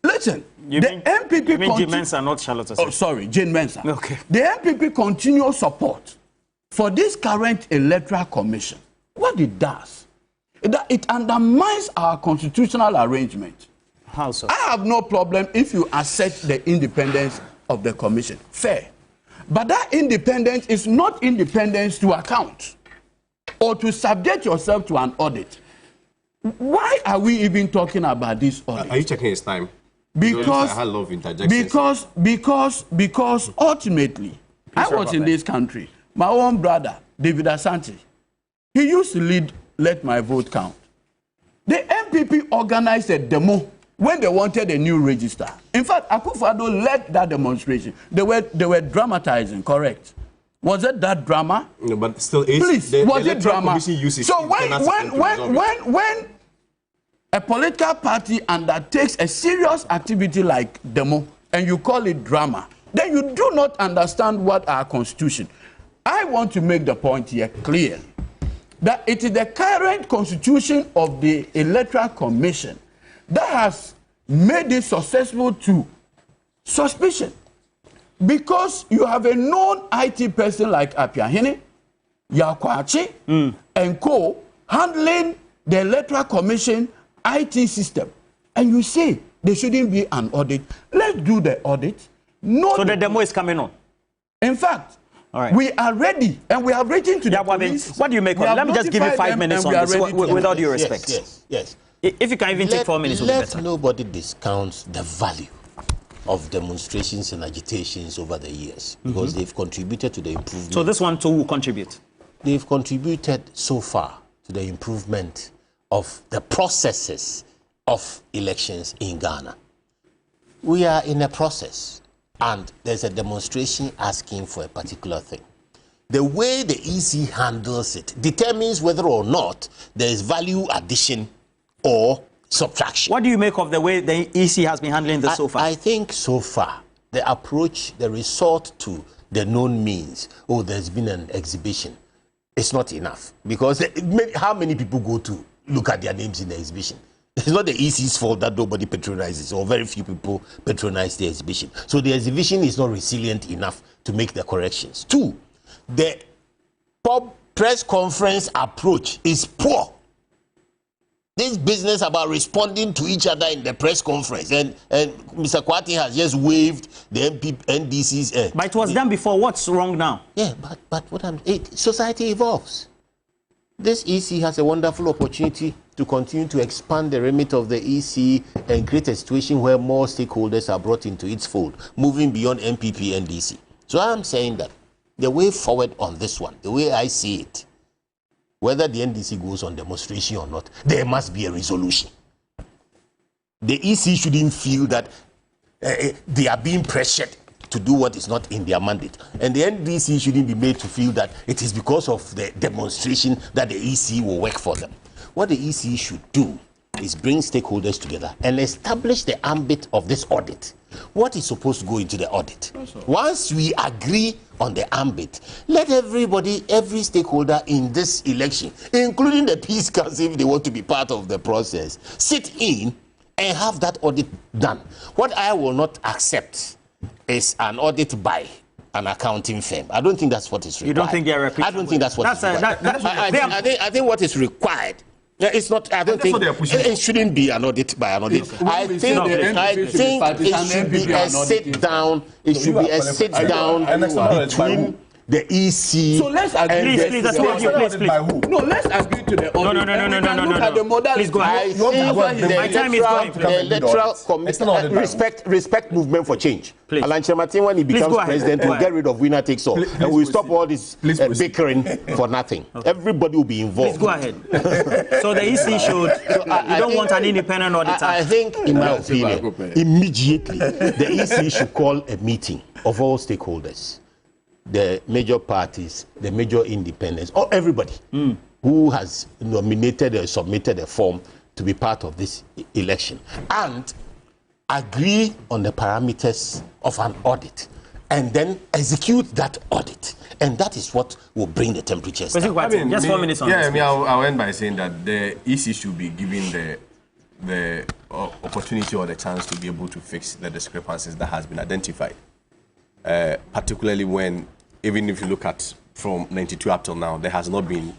Listen, MPP... You mean Jane Mensah, not Charlotte Osei? Oh, sorry, Jane Mensah. Okay. The MPP continues support for this current Electoral Commission. What it does, it undermines our constitutional arrangement. How so? I have no problem if you accept the independence of the commission. Fair. But that independence is not independence to account or to subject yourself to an audit. Why are we even talking about this audit? Are you checking his time? Because ultimately, I was in this country. My own brother, David Asante, he used to lead Let My Vote Count. The MPP organized a demo when they wanted a new register. In fact, Akufo-Addo led that demonstration. They were dramatizing, correct? Was it that drama? No, but still, please, was it drama? So when a political party undertakes a serious activity like demo and you call it drama, then you do not understand what our constitution. I want to make the point here clearly that it is the current constitution of the Electoral Commission that has made it successful to suspicion. Because you have a known IT person like Apiahene, Yakwachi, and co. handling the Electoral Commission IT system. And you say there shouldn't be an audit. Let's do the audit. So the demo is coming on. In fact, all right, we are ready and we have written to the police. What do you make of it? Let me just give you 5 minutes on this with all due respect. Yes. If you can even take 4 minutes, let nobody discount the value of demonstrations and agitations over the years, because they've contributed to the improvement. So this one too will contribute? They've contributed so far to the improvement of the processes of elections in Ghana. We are in a process, and there's a demonstration asking for a particular thing. The way the EC handles it determines whether or not there is value addition or subtraction. What do you make of the way the EC has been handling this so far? I think so far, the approach, the resort to the known means, oh, there's been an exhibition, it's not enough. Because how many people go to look at their names in the exhibition? It's not the EC's fault that nobody patronizes, or very few people patronize the exhibition. So the exhibition is not resilient enough to make the corrections. 2, the press conference approach is poor. This business about responding to each other in the press conference, and Mr. Kwati has just waived the NDC's. But it was done before. What's wrong now? Yeah, but what society evolves. This EC has a wonderful opportunity to continue to expand the remit of the EC and create a situation where more stakeholders are brought into its fold, moving beyond MPP and DC. So I'm saying that the way forward on this one, the way I see it, whether the NDC goes on demonstration or not, there must be a resolution. The EC shouldn't feel that they are being pressured to do what is not in their mandate. And the NDC shouldn't be made to feel that it is because of the demonstration that the EC will work for them. What the EC should do is bring stakeholders together and establish the ambit of this audit. What is supposed to go into the audit? Once we agree on the ambit, let everybody, every stakeholder in this election, including the Peace Council, if they want to be part of the process, sit in and have that audit done. What I will not accept is an audit by an accounting firm. I don't think that's what is required. You don't think they're reputable? I don't think that's what is required. I think what is required. It's not. I don't think it shouldn't be an audit by an audit. I think it should be a sit down. It should be a sit down between the EC. So let's agree. Please. No, let's agree to the audit. No. Please go ahead. My time is going. The electoral commission respect movement for change. Alan Chematin, when he becomes president, will get rid of winner takes all, and we'll stop all this bickering for nothing. Everybody will be involved. Please go ahead. So the EC should. You don't want an independent auditor. I think, in my opinion, immediately the EC should call a meeting of all stakeholders, the major parties, the major independents, or everybody who has nominated or submitted a form to be part of this election, and agree on the parameters of an audit, and then execute that audit. And that is what will bring the temperatures down. Just 4 minutes on this. I'll end by saying that the EC should be given the opportunity or the chance to be able to fix the discrepancies that has been identified. Particularly when, even if you look at from 92 up till now, there has not been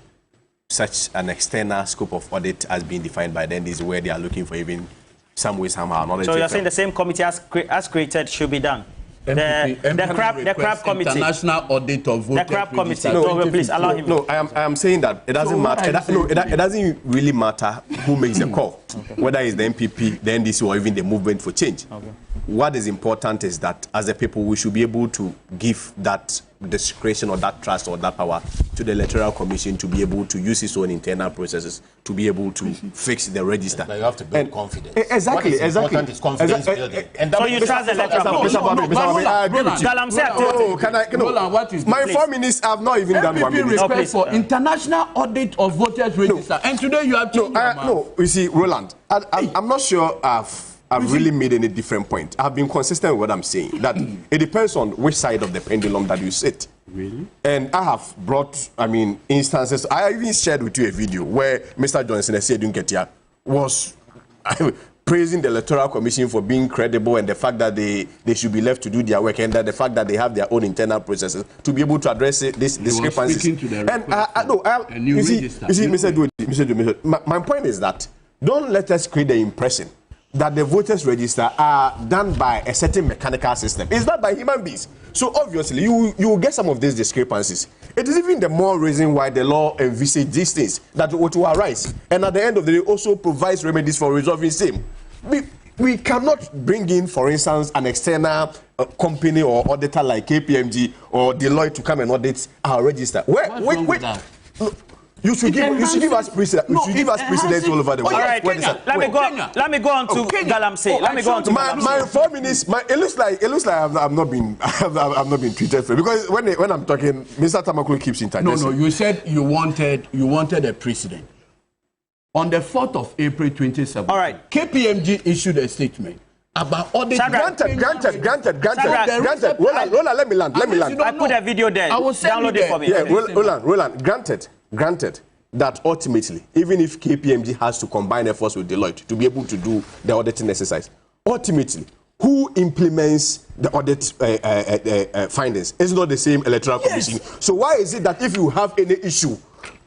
such an external scope of audit as being defined by the NDC, where they are looking for even some way, somehow. So you're saying the same committee as created should be done? The crab committee. International audit of voters. The crab committee. No, please allow him. No, I am saying that it doesn't matter. It doesn't really matter who makes the call, whether it's the MPP, the NDC, or even the movement for change. Okay. What is important is that as a people, we should be able to give that discretion or that trust or that power to the Electoral Commission to be able to use its own internal processes to be able to fix the register. But you have to build confidence. Exactly. What is important is confidence building. And so you trust the Electoral Commission. My 4 minutes, I have not even done 1 minute. Respect for international audit of voters register. And today you have no, you see, Roland, I'm not sure I've really made any different point. I've been consistent with what I'm saying, that it depends on which side of the pendulum that you sit. Really? And I have brought, instances. I even shared with you a video where Mr. Johnson, Dunketia, was praising the Electoral Commission for being credible and the fact that they should be left to do their work, and that the fact that they have their own internal processes to be able to address these discrepancies. You see, Mr. My point is that don't let us create the impression that the voters register are done by a certain mechanical system. It's not by human beings. So obviously, you will get some of these discrepancies. It is even the more reason why the law envisages these things that will arise. And at the end of the day, also provides remedies for resolving same. We cannot bring in, for instance, an external company or auditor like KPMG or Deloitte to come and audit our register. Wait. You should give us precedent. You should give us precedents all over the world. All right, let me go on to galamsey. Let me go on to my 4 minutes. It looks like I've not been treated fair, because when I'm talking, Mr. Tamakulu keeps interjecting. No. You said you wanted a precedent. On the 4th of April 2017, all right, KPMG issued a statement about audit. Granted. Roland, let me land. I put a video there. I will download it for me. Yeah, Roland. Granted that ultimately, even if KPMG has to combine efforts with Deloitte to be able to do the auditing exercise, ultimately, who implements the audit findings? It's not the same Electoral Commission. So why is it that if you have any issue,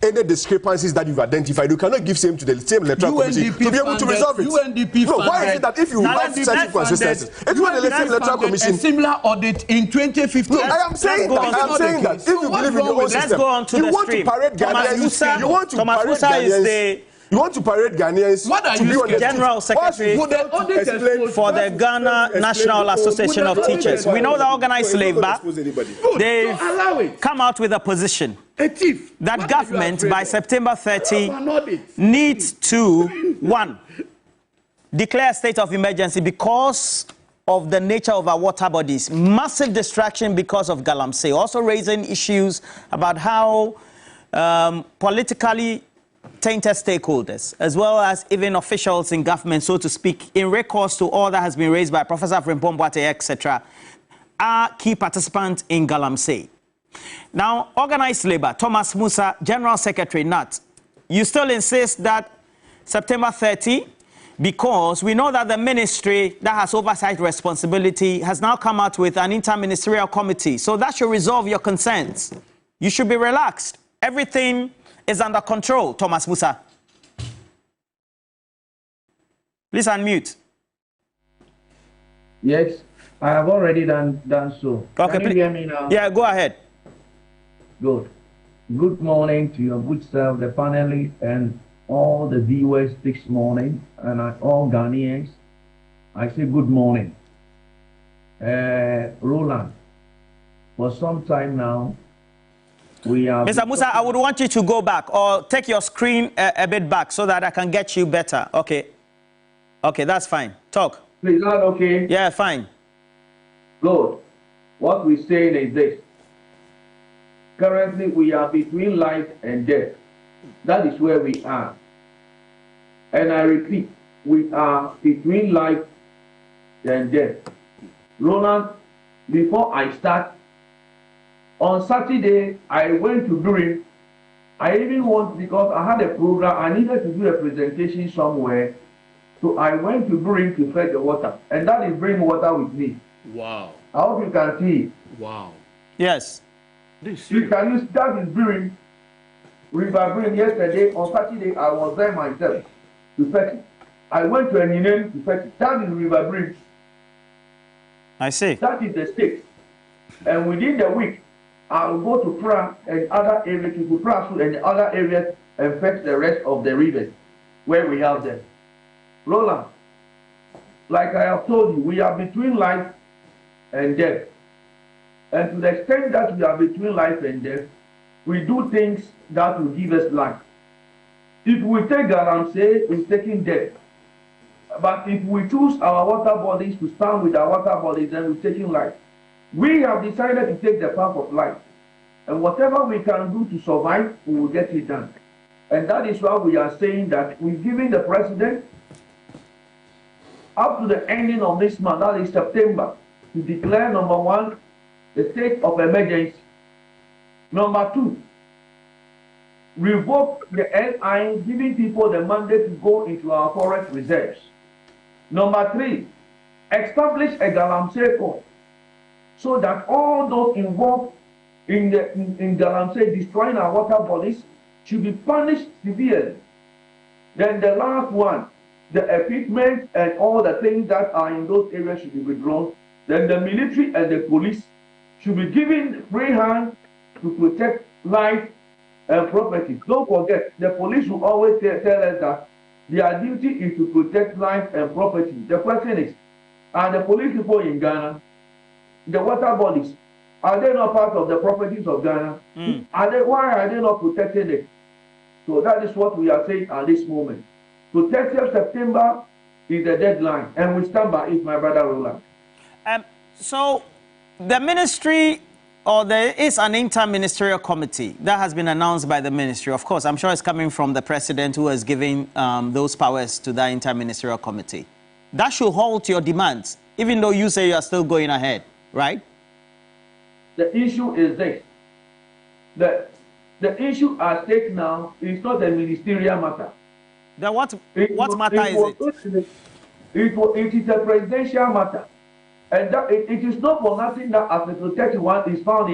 any discrepancies that you've identified, you cannot give same to the same Electoral Commission to be able to resolve it? Why is it that if you have such inconsistencies, it's not the same Electoral Commission? A similar audit in 2015. No, I am saying that. If you believe in your own system, you want to parade Ghanaians. You want to parade Ghanaians. You want to parade Ghanaians to be on the General Secretary for the Ghana National Association of Teachers. We know the organized labor. They've come out with a position that government by September 30 needs to, 1, declare a state of emergency because of the nature of our water bodies. Massive distraction because of galamsey. Also raising issues about how politically tainted stakeholders, as well as even officials in government, so to speak, in recourse to all that has been raised by Professor Frimpong Boateng, etc., are key participants in galamsey. Now, organized labor, Thomas Musa, General Secretary, NAT, you still insist that September 30, because we know that the ministry that has oversight responsibility has now come out with an interministerial committee. So that should resolve your concerns. You should be relaxed. Everything is under control, Thomas Musa. Please unmute. Yes, I have already done so. Okay, Can you hear me now? Yeah, go ahead. Good. Good morning to your good self, the panelists, and all the viewers this morning, and all Ghanaians. I say good morning. Roland, for some time now, we are... Mr. Musa, I would want you to go back or take your screen a bit back so that I can get you better. Okay. Okay, that's fine. Talk. Is that okay? Yeah, fine. Good. What we're saying is this. Currently, we are between life and death. That is where we are. And I repeat, we are between life and death. Roland, before I start, on Saturday, I went to Durin. I even want, because I had a program, I needed to do a presentation somewhere. So I went to Durin to fetch the water. And that is bring water with me. Wow. I hope you can see. Wow. Yes. You can use that is Durin. River Green yesterday, on Saturday, I was there myself to fetch it. I went to Eninen to fetch it. That is River Green. I see. That is the state. And within the week, I'll go to Pra and other areas, to Pra and the other areas, and fetch the rest of the rivers where we have them. Roland, like I have told you, we are between life and death. And to the extent that we are between life and death, we do things that will give us life. If we take galamsey, we're taking death. But if we choose our water bodies to stand with our water bodies, then we're taking life. We have decided to take the path of life. And whatever we can do to survive, we will get it done. And that is why we are saying that we're giving the president up to the ending of this month, that is September, to declare, number one, the state of emergency. Number 2, revoke the LI, giving people the mandate to go into our forest reserves. Number 3, establish a galamsey court so that all those involved in galamsey destroying our water bodies should be punished severely. Then the last one, the equipment and all the things that are in those areas should be withdrawn. Then the military and the police should be given free hand to protect life and property. Don't forget, the police will always tell us that their duty is to protect life and property. The question is, are the police people in Ghana, the water bodies, are they not part of the properties of Ghana? Why are they not protecting it? So that is what we are saying at this moment. So 30th September is the deadline, and we stand by it, my brother Roland. So the ministry, or there is an inter-ministerial committee that has been announced by the ministry. Of course, I'm sure it's coming from the president who has given those powers to that inter-ministerial committee. That should halt your demands, even though you say you are still going ahead, right? The issue is this. The issue at stake now is not a ministerial matter. Then what matter is it? It is a presidential matter. And that it is not for nothing that Article 31 is found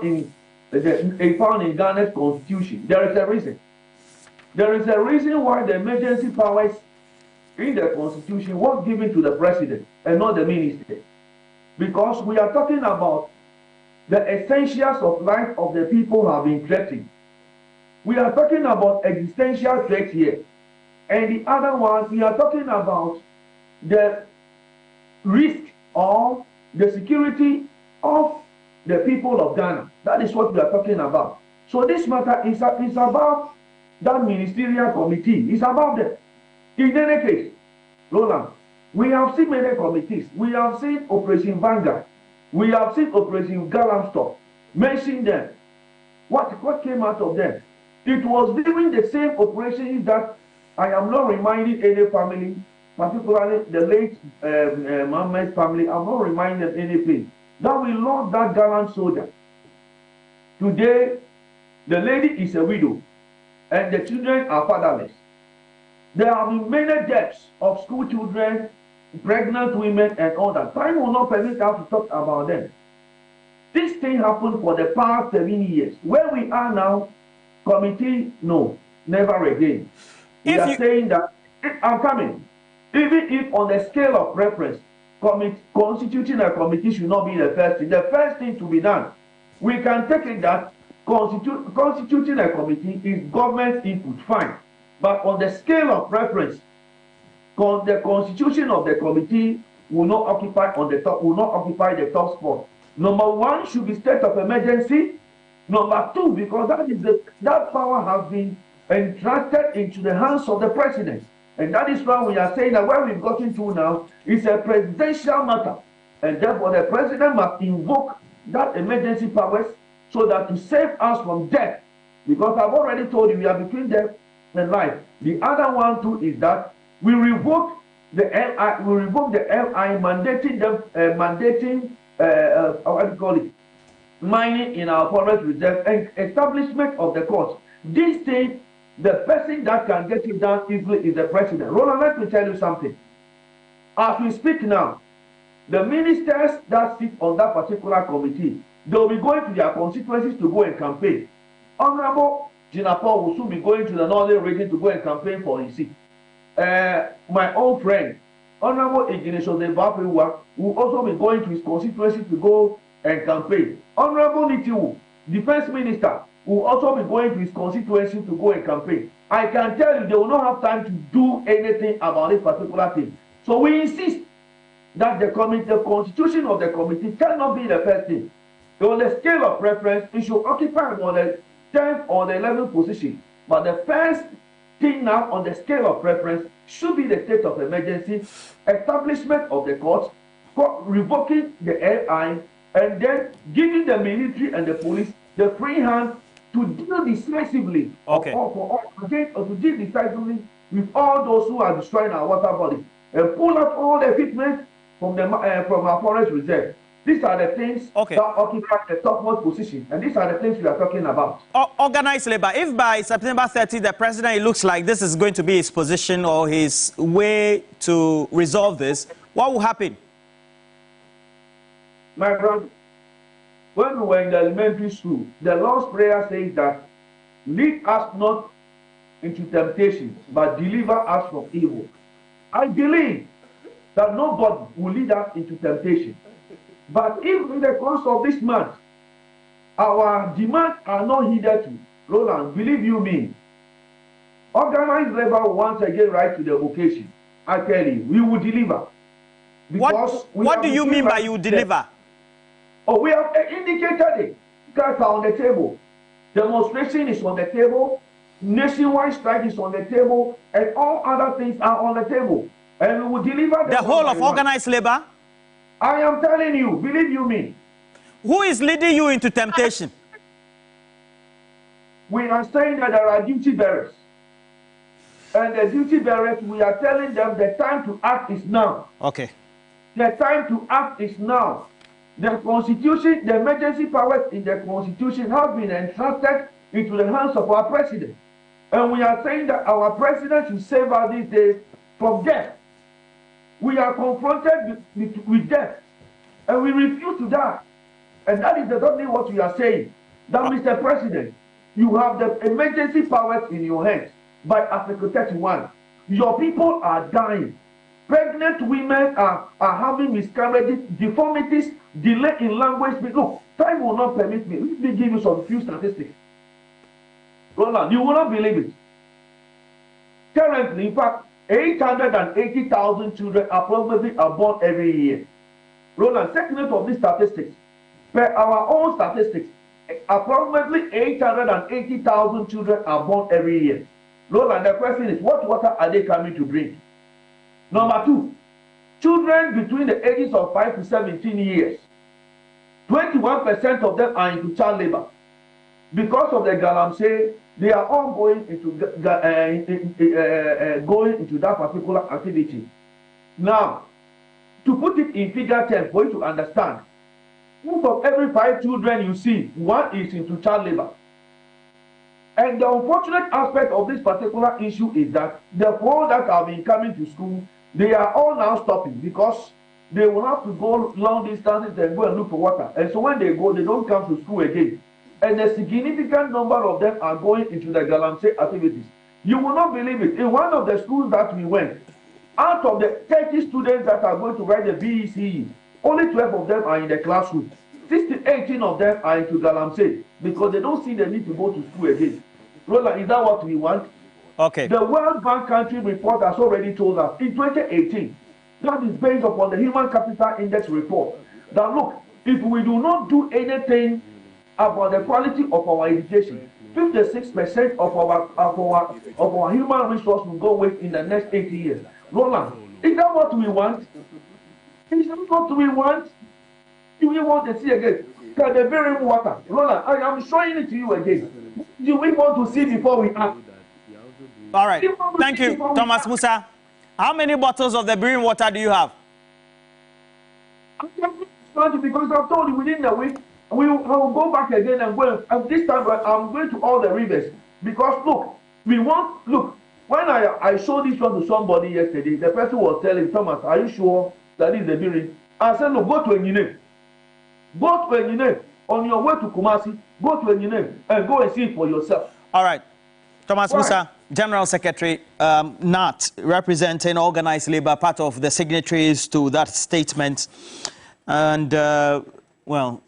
in Ghana's constitution. There is a reason. There is a reason why the emergency powers in the constitution was given to the president and not the minister. Because we are talking about the essentials of life of the people have been threatened. We are talking about existential threats here. And the other one, we are talking about the risk or the security of the people of Ghana. That is what we are talking about. So this matter is about that ministerial committee. It's about that. In any case, Roland, we have seen many committees. We have seen Operation Vanguard. We have seen Operation Galamsey. Mention them. What came out of them? It was during the same operations that I am not reminding any family, particularly the late Mohammed's family, I'm not reminding them anything, that we lost that gallant soldier. Today, the lady is a widow, and the children are fatherless. There have been many deaths of school children, pregnant women, and all that. Time will not permit us to talk about them. This thing happened for the past 7 years. Where we are now, committee, no, never again. We are saying that, I'm coming, even if on the scale of preference, constituting a committee should not be the first thing. The first thing to be done, we can take it that constituting a committee is government input, fine. But on the scale of preference, the constitution of the committee will not occupy the top spot. Number 1 should be state of emergency. Number 2, because that power has been entrusted into the hands of the president. And that is why we are saying that where we've gotten to now is a presidential matter. And therefore the president must invoke that emergency powers so that to save us from death. Because I've already told you we are between death and life. The other one too is that we revoke the LI, mandating mining in our forest reserve and establishment of the courts. This thing, the person that can get it done easily is the president. Roland, let me tell you something. As we speak now, the ministers that sit on that particular committee, they will be going to their constituencies to go and campaign. Honorable Gina Paul will soon be going to the northern region to go and campaign for his seat. My old friend, Honorable Ignatius Ndebapewa, will also be going to his constituency to go and campaign. Honorable Nitiwu, Defense Minister, will also be going to his constituency to go and campaign. I can tell you they will not have time to do anything about this particular thing. So we insist that the constitution of the committee cannot be the first thing. On the scale of preference, it should occupy on the 10th or the 11th position. But the first thing now on the scale of preference should be the state of emergency, establishment of the courts, revoking the LI, and then giving the military and the police the free hand to deal decisively to deal decisively with all those who are destroying our water bodies and pull out all the equipment from our forest reserve. These are the things Okay. that occupy the topmost position, and these are the things we are talking about. Organized labor. If by September 30, the president, it looks like this is going to be his position or his way to resolve this, what will happen? My brother, when we were in the elementary school, the Lord's Prayer says that, lead us not into temptation, but deliver us from evil. I believe that nobody will lead us into temptation. But if in the course of this month, our demands are not heeded to, Roland, believe you me, organized labor will once again rise to the occasion. I tell you, we will deliver. What do you mean by you deliver? Oh, we have indicated it. Guys are on the table. Demonstration is on the table. Nationwide strike is on the table. And all other things are on the table. And we will deliver the whole of organized labor? I am telling you, believe you me. Who is leading you into temptation? We are saying that there are duty bearers. And the duty bearers, we are telling them the time to act is now. Okay. The time to act is now. The Constitution, the emergency powers in the Constitution have been entrusted into the hands of our president. And we are saying that our president should save us these days from death. We are confronted with death. And we refuse to die. And that is exactly what we are saying. That, Mr. President, you have the emergency powers in your hands by Article 31. Your people are dying. Pregnant women are having miscarriages, deformities, delay in language. Look, time will not permit me. Let me give you some few statistics. Roland, you will not believe it. Currently, in fact, 880,000 children approximately are born every year. Roland, take note of these statistics. Per our own statistics, approximately 880,000 children are born every year. Roland, the question is, what water are they coming to drink? Number two, children between the ages of 5 to 17 years, 21% of them are into child labor. Because of the galamsey, they are all going into that particular activity. Now, to put it in figure terms for you to understand, out of every 5 children you see, 1 is into child labor. And the unfortunate aspect of this particular issue is that the 4 that have been coming to school, they are all now stopping because they will have to go long distances and go and look for water. And so when they go, they don't come to school again. And a significant number of them are going into the galamsey activities. You will not believe it. In one of the schools that we went, out of the 30 students that are going to write the BECE, only 12 of them are in the classroom. 18 of them are into galamsey because they don't see the need to go to school again. Roland, is that what we want? Okay. The World Bank country report has already told us in 2018, that is based upon the Human Capital Index report, that look, if we do not do anything about the quality of our education, 56% of our human resource will go away in the next 80 years. Roland, is that what we want? Is that what we want? Do we want to see again? Can the very water? Roland, I am showing it to you again. Do we want to see before we act? All right. Thank you, Thomas Musa. How many bottles of the brewing water do you have? Because I've told you within the week, I will go back again and go. And this time I'm going to all the rivers. Because look, when I showed this one to somebody yesterday, the person was telling Thomas, are you sure that is the brewing? I said, no, go to Enyine. Go to Enyine. On your way to Kumasi, go to Enyine and go and see it for yourself. All right. Thomas Musa, General Secretary, NAT, representing organized labor, part of the signatories to that statement. And, well,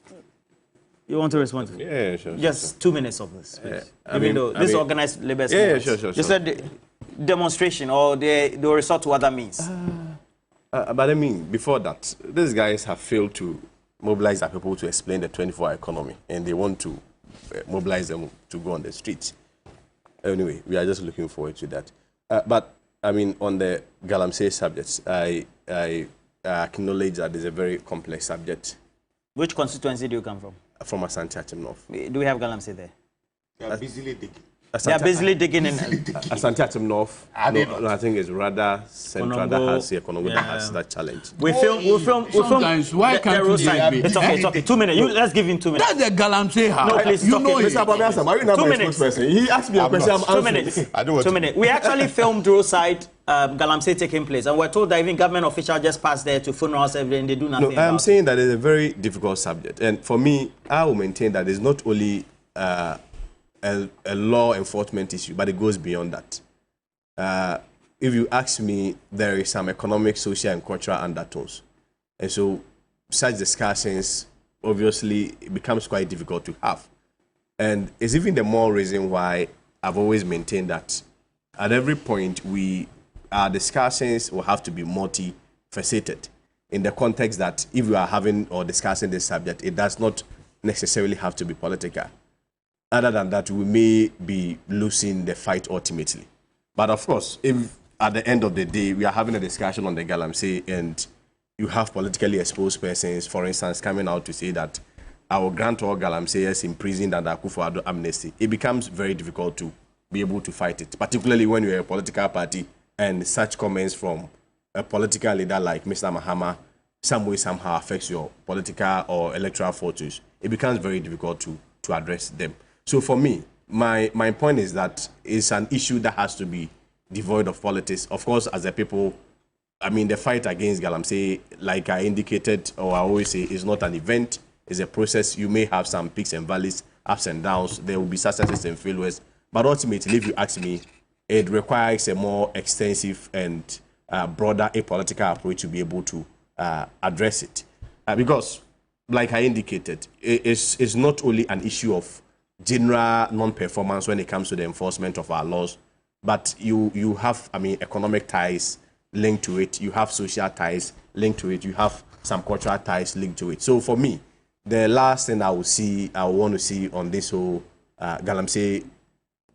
you want to respond to it? Yeah, sure. Just 2 minutes of this, please. This organized labor. Yeah, sure. You said demonstration or they will resort to other means. But I mean, before that, these guys have failed to mobilize their people to explain the 24-hour economy, and they want to mobilize them to go on the streets. Anyway, we are just looking forward to that. But, I mean, on the galamsey subjects, I acknowledge that it's a very complex subject. Which constituency do you come from? From Asante Achim North. Do we have galamsey there? They are busily digging. They are basically digging in. Asante Atom North, no, I think it's rather Central that has the economy that has that challenge. We film. Sometimes, why can't you say It's okay. 2 minutes. Let's give him 2 minutes. That's the galamsey house. No, please, you know Mr. Abamiasa, are you not 2 my minutes. spokesperson? He asked me a question. I'm 2 minutes. I don't want 2 minutes. We actually filmed roadside galamsey taking place, and we're told that even government officials just pass there to funerals every day and they do nothing. No, I'm saying that it's a very difficult subject, and for me, I will maintain that it's not only a law enforcement issue, but it goes beyond that. If you ask me, there is some economic, social, and cultural undertones. And so such discussions, obviously, it becomes quite difficult to have. And it's even the more reason why I've always maintained that at every point, our discussions will have to be multifaceted in the context that if we are having or discussing this subject, it does not necessarily have to be political. Other than that, we may be losing the fight ultimately. But of course, if at the end of the day, we are having a discussion on the galamsey and you have politically exposed persons, for instance, coming out to say that our grant all galamseyers imprisoned under Akufo-Addo amnesty, it becomes very difficult to be able to fight it, particularly when you're a political party and such comments from a political leader like Mr. Mahama some way somehow affects your political or electoral fortunes. It becomes very difficult to address them. So for me, my point is that it's an issue that has to be devoid of politics. Of course, as a people, I mean, the fight against galamsey, like I indicated, or I always say, is not an event. It's a process. You may have some peaks and valleys, ups and downs. There will be successes and failures. But ultimately, if you ask me, it requires a more extensive and broader apolitical approach to be able to address it. Because, like I indicated, it's not only an issue of general non-performance when it comes to the enforcement of our laws, but you have, I mean, economic ties linked to it. You have social ties linked to it. You have some cultural ties linked to it. So for me, the last thing I want to see on this whole galamsey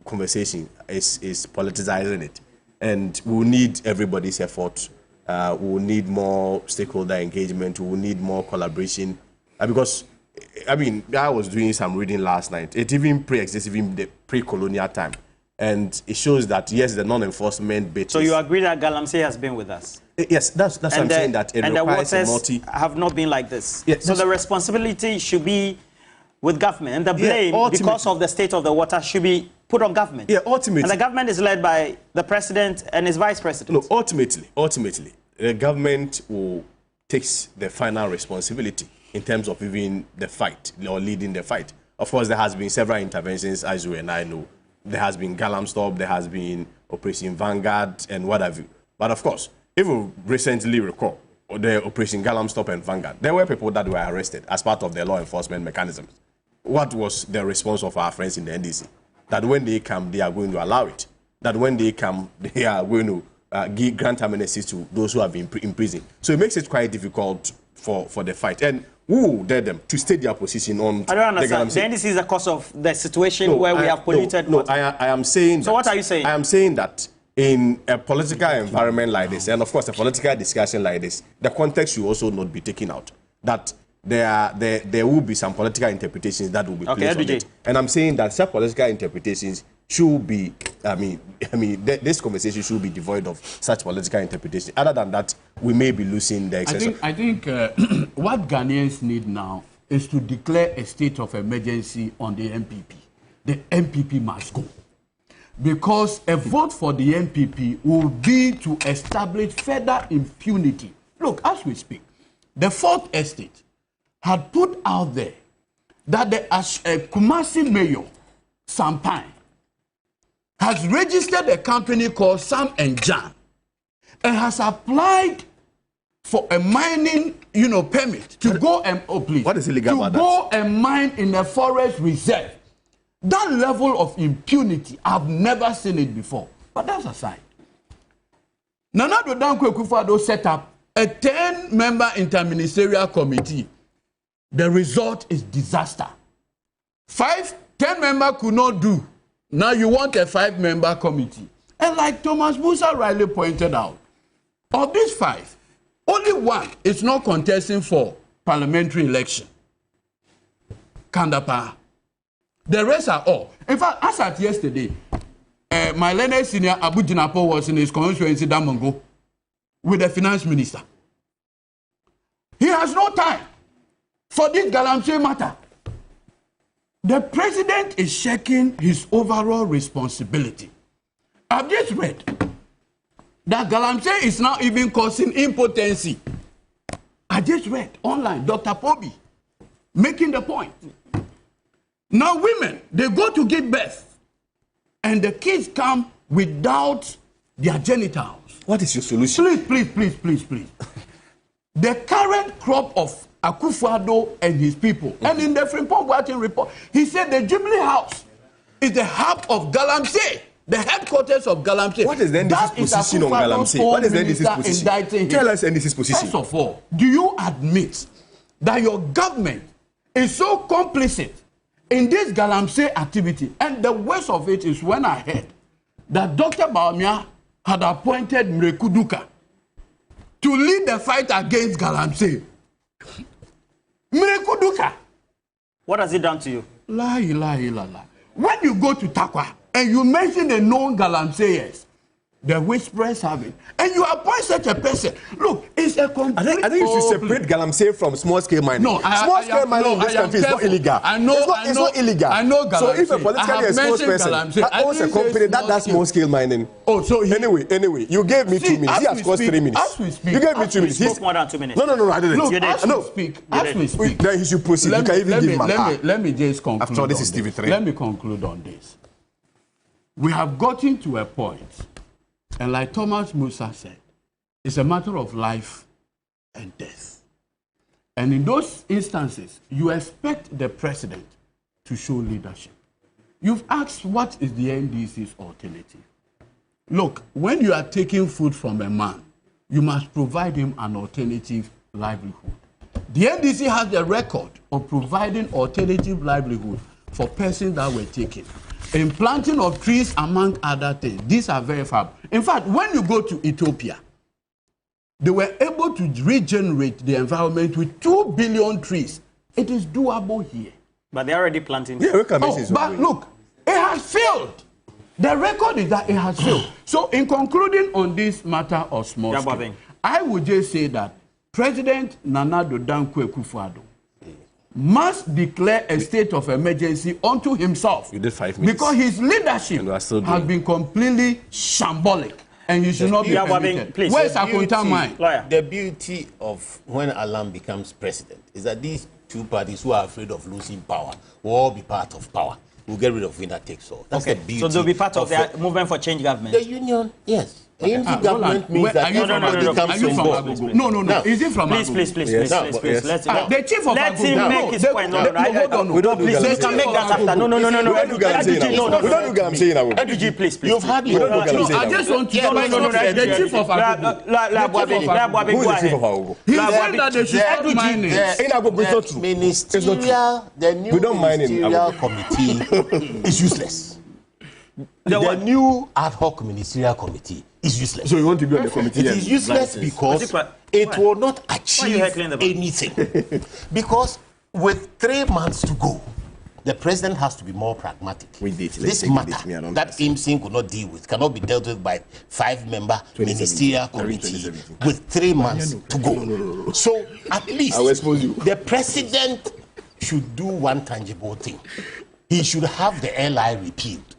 conversation is politicizing it. And we'll need everybody's effort. We'll need more stakeholder engagement. We'll need more collaboration. Because, I mean, I was doing some reading last night. It even pre-exists even the pre-colonial time. And it shows that, yes, the non-enforcement bit. So you agree that galamsey has been with us? Yes, that's what I'm saying, that it requires a waters have not been like this. Yes, so the responsibility should be with government, and the blame, because of the state of the water, should be put on government. Yeah, ultimately. And the government is led by the president and his vice president. No, ultimately, the government will take the final responsibility in terms of even the fight or leading the fight. Of course, there has been several interventions, as you and I know. There has been Galamstop, there has been Operation Vanguard, and what have you. But of course, if we recently recall the Operation Galamstop and Vanguard, there were people that were arrested as part of the law enforcement mechanisms. What was the response of our friends in the NDC? That when they come, they are going to allow it. That when they come, they are going to grant amnesty to those who have been imprisoned. So it makes it quite difficult for the fight. And who dare them to state their position on? I don't understand. The NDC is the cause of the situation where we have polluted water. I am saying. So what are you saying? I am saying that in a political environment like this, and of course a political discussion like this, the context should also not be taken out. That there will be some political interpretations that will be placed on it. And I'm saying that some political interpretations should be, this conversation should be devoid of such political interpretation. Other than that, we may be losing the excess. I think what Ghanaians need now is to declare a state of emergency on the MPP. The MPP must go. Because a vote for the MPP will be to establish further impunity. Look, as we speak, the Fourth Estate had put out there that the Kumasi mayor, Sampan, has registered a company called Sam and Jan and has applied for a mining, permit to go and what is illegal about that? Go and mine in a forest reserve. That level of impunity, I've never seen it before. But that's aside. Nana Addo Dankwa Akufo-Addo set up a 10-member interministerial committee. The result is disaster. 10-member could not do. Now you want a 5-member committee. And like Thomas Musa rightly pointed out, of these 5, only one is not contesting for parliamentary election. Kandapa. The rest are all. In fact, as at yesterday, my learned senior Abu Jinapo was in his constituency Damongo with the finance minister. He has no time for this galamsey matter. The president is checking his overall responsibility. I've just read that galamsey is now even causing impotency. I just read online, Dr. Pobi making the point. Now women, they go to give birth and the kids come without their genitals. What is your solution? Please. The current crop of Akufo-Addo and his people, and in the Frimpong Watching report, he said the Jubilee House is the hub of galamsey, the headquarters of galamsey. What is the NDC's position on galamsey? What is the NDC's position? Tell us NDC's position. First of all, do you admit that your government is so complicit in this galamsey activity? And the worst of it is when I heard that Dr. Baumia had appointed Mrekuduka to lead the fight against galamsey. Mrekuduka. What has it done to you? La ilaha illallah. When you go to Takwa and you mention the known galamseyers, the whisperers have it, and you appoint such a person. Look, it's a complete. I think you should separate galamsey from small-scale mining. No, small-scale mining in this country is not illegal. It's not illegal. I know galamsey. So if a politically exposed person owns a company that does small-scale mining, anyway, you gave me 2 minutes. He has cost 3 minutes. As we speak, you gave me 2 minutes. He spoke more than 2 minutes. No, I didn't. Look, as we speak, then he should proceed. You can even give him an let me just conclude. After all, this is TV3. Let me conclude on this. We have gotten to a point. And like Thomas Musa said, it's a matter of life and death. And in those instances, you expect the president to show leadership. You've asked what is the NDC's alternative. Look, when you are taking food from a man, you must provide him an alternative livelihood. The NDC has the record of providing alternative livelihood for persons that were taken. In planting of trees, among other things, these are very fab. In fact, when you go to Ethiopia, they were able to regenerate the environment with 2 billion trees. It is doable here. But they're already planting. Yeah, but look, it has failed. The record is that it has failed. So in concluding on this matter of small scale, I would just say that President Nana Addo Dankwa Akufo-Addo must declare a state of emergency unto himself. You did 5 minutes. Because his leadership has been completely shambolic. And he should not be permitted. Where's Akunta Mine? The beauty of when Alam becomes president is that these two parties who are afraid of losing power will all be part of power. We'll get rid of winner takes all. That's the beauty. So they'll be part of the movement for change government? The union, yes. The unity government means that everybody comes on board. No. Is it from Please. The chief of let him make his point. We don't do you can make that after. No. We don't do galamsey now. NDG, please. You've hardly. I just want to the chief of Agogo. Who is the chief of Agogo? He said that they should stop mining. In Agogo, it's not true. Ministerial, the new ministerial committee is useless. The new ad hoc ministerial committee is useless. So you want to be on the committee? It is useless because it will not achieve anything. Because with 3 months to go, the president has to be more pragmatic. This matter that IMSIN could not deal with cannot be dealt with by 5-member ministerial committee with 3 months to go. So at least the president should do one tangible thing. He should have the LI repealed.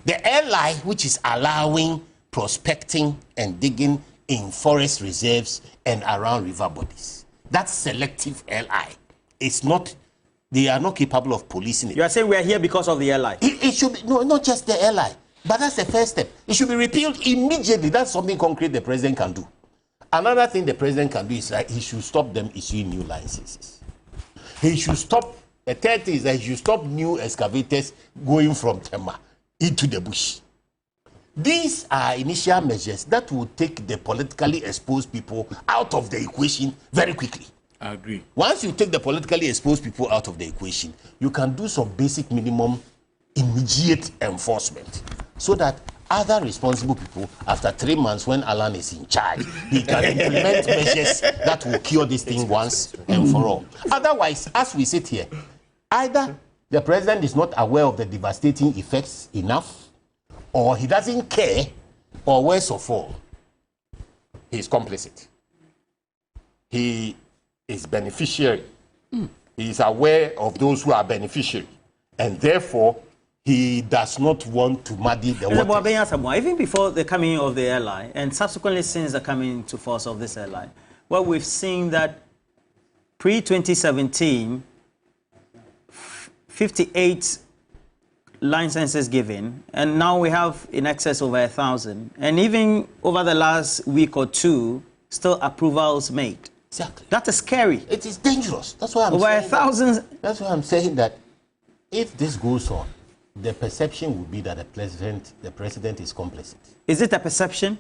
The LI, which is allowing prospecting and digging in forest reserves and around river bodies. That selective LI. It's not, they are not capable of policing it. You are saying we are here because of the LI? It should be, no, not just the LI, but that's the first step. It should be repealed immediately. That's something concrete the president can do. Another thing the president can do is that he should stop them issuing new licenses. He should stop, the third thing is that he should stop new excavators going from Tema into the bush. These are initial measures that will take the politically exposed people out of the equation very quickly. I agree. Once you take the politically exposed people out of the equation, you can do some basic minimum immediate enforcement so that other responsible people, after 3 months when Alan is in charge, he can implement measures that will cure this thing once and for all. Otherwise, as we sit here, either the president is not aware of the devastating effects enough, or he doesn't care, or worse of all, he's complicit. He is beneficiary. He is aware of those who are beneficiary, and therefore he does not want to muddy the waters. Even before the coming of the airline, and subsequently since the coming into force of this airline, well, we've seen that pre-2017, 58 licenses given, and now we have in excess of 1,000. And even over the last week or two, still approvals made. Exactly. That is scary. It is dangerous. That's why I'm over saying 1,000. That's why I'm saying that if this goes on, the perception would be that the president is complicit. Is it a perception?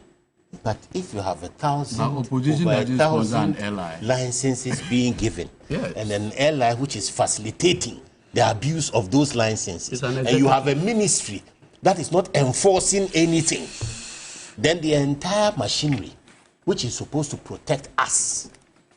But if you have 1,000 airline licenses being given, yes, and an airline which is facilitating the abuse of those licenses, and you have a ministry that is not enforcing anything, then the entire machinery, which is supposed to protect us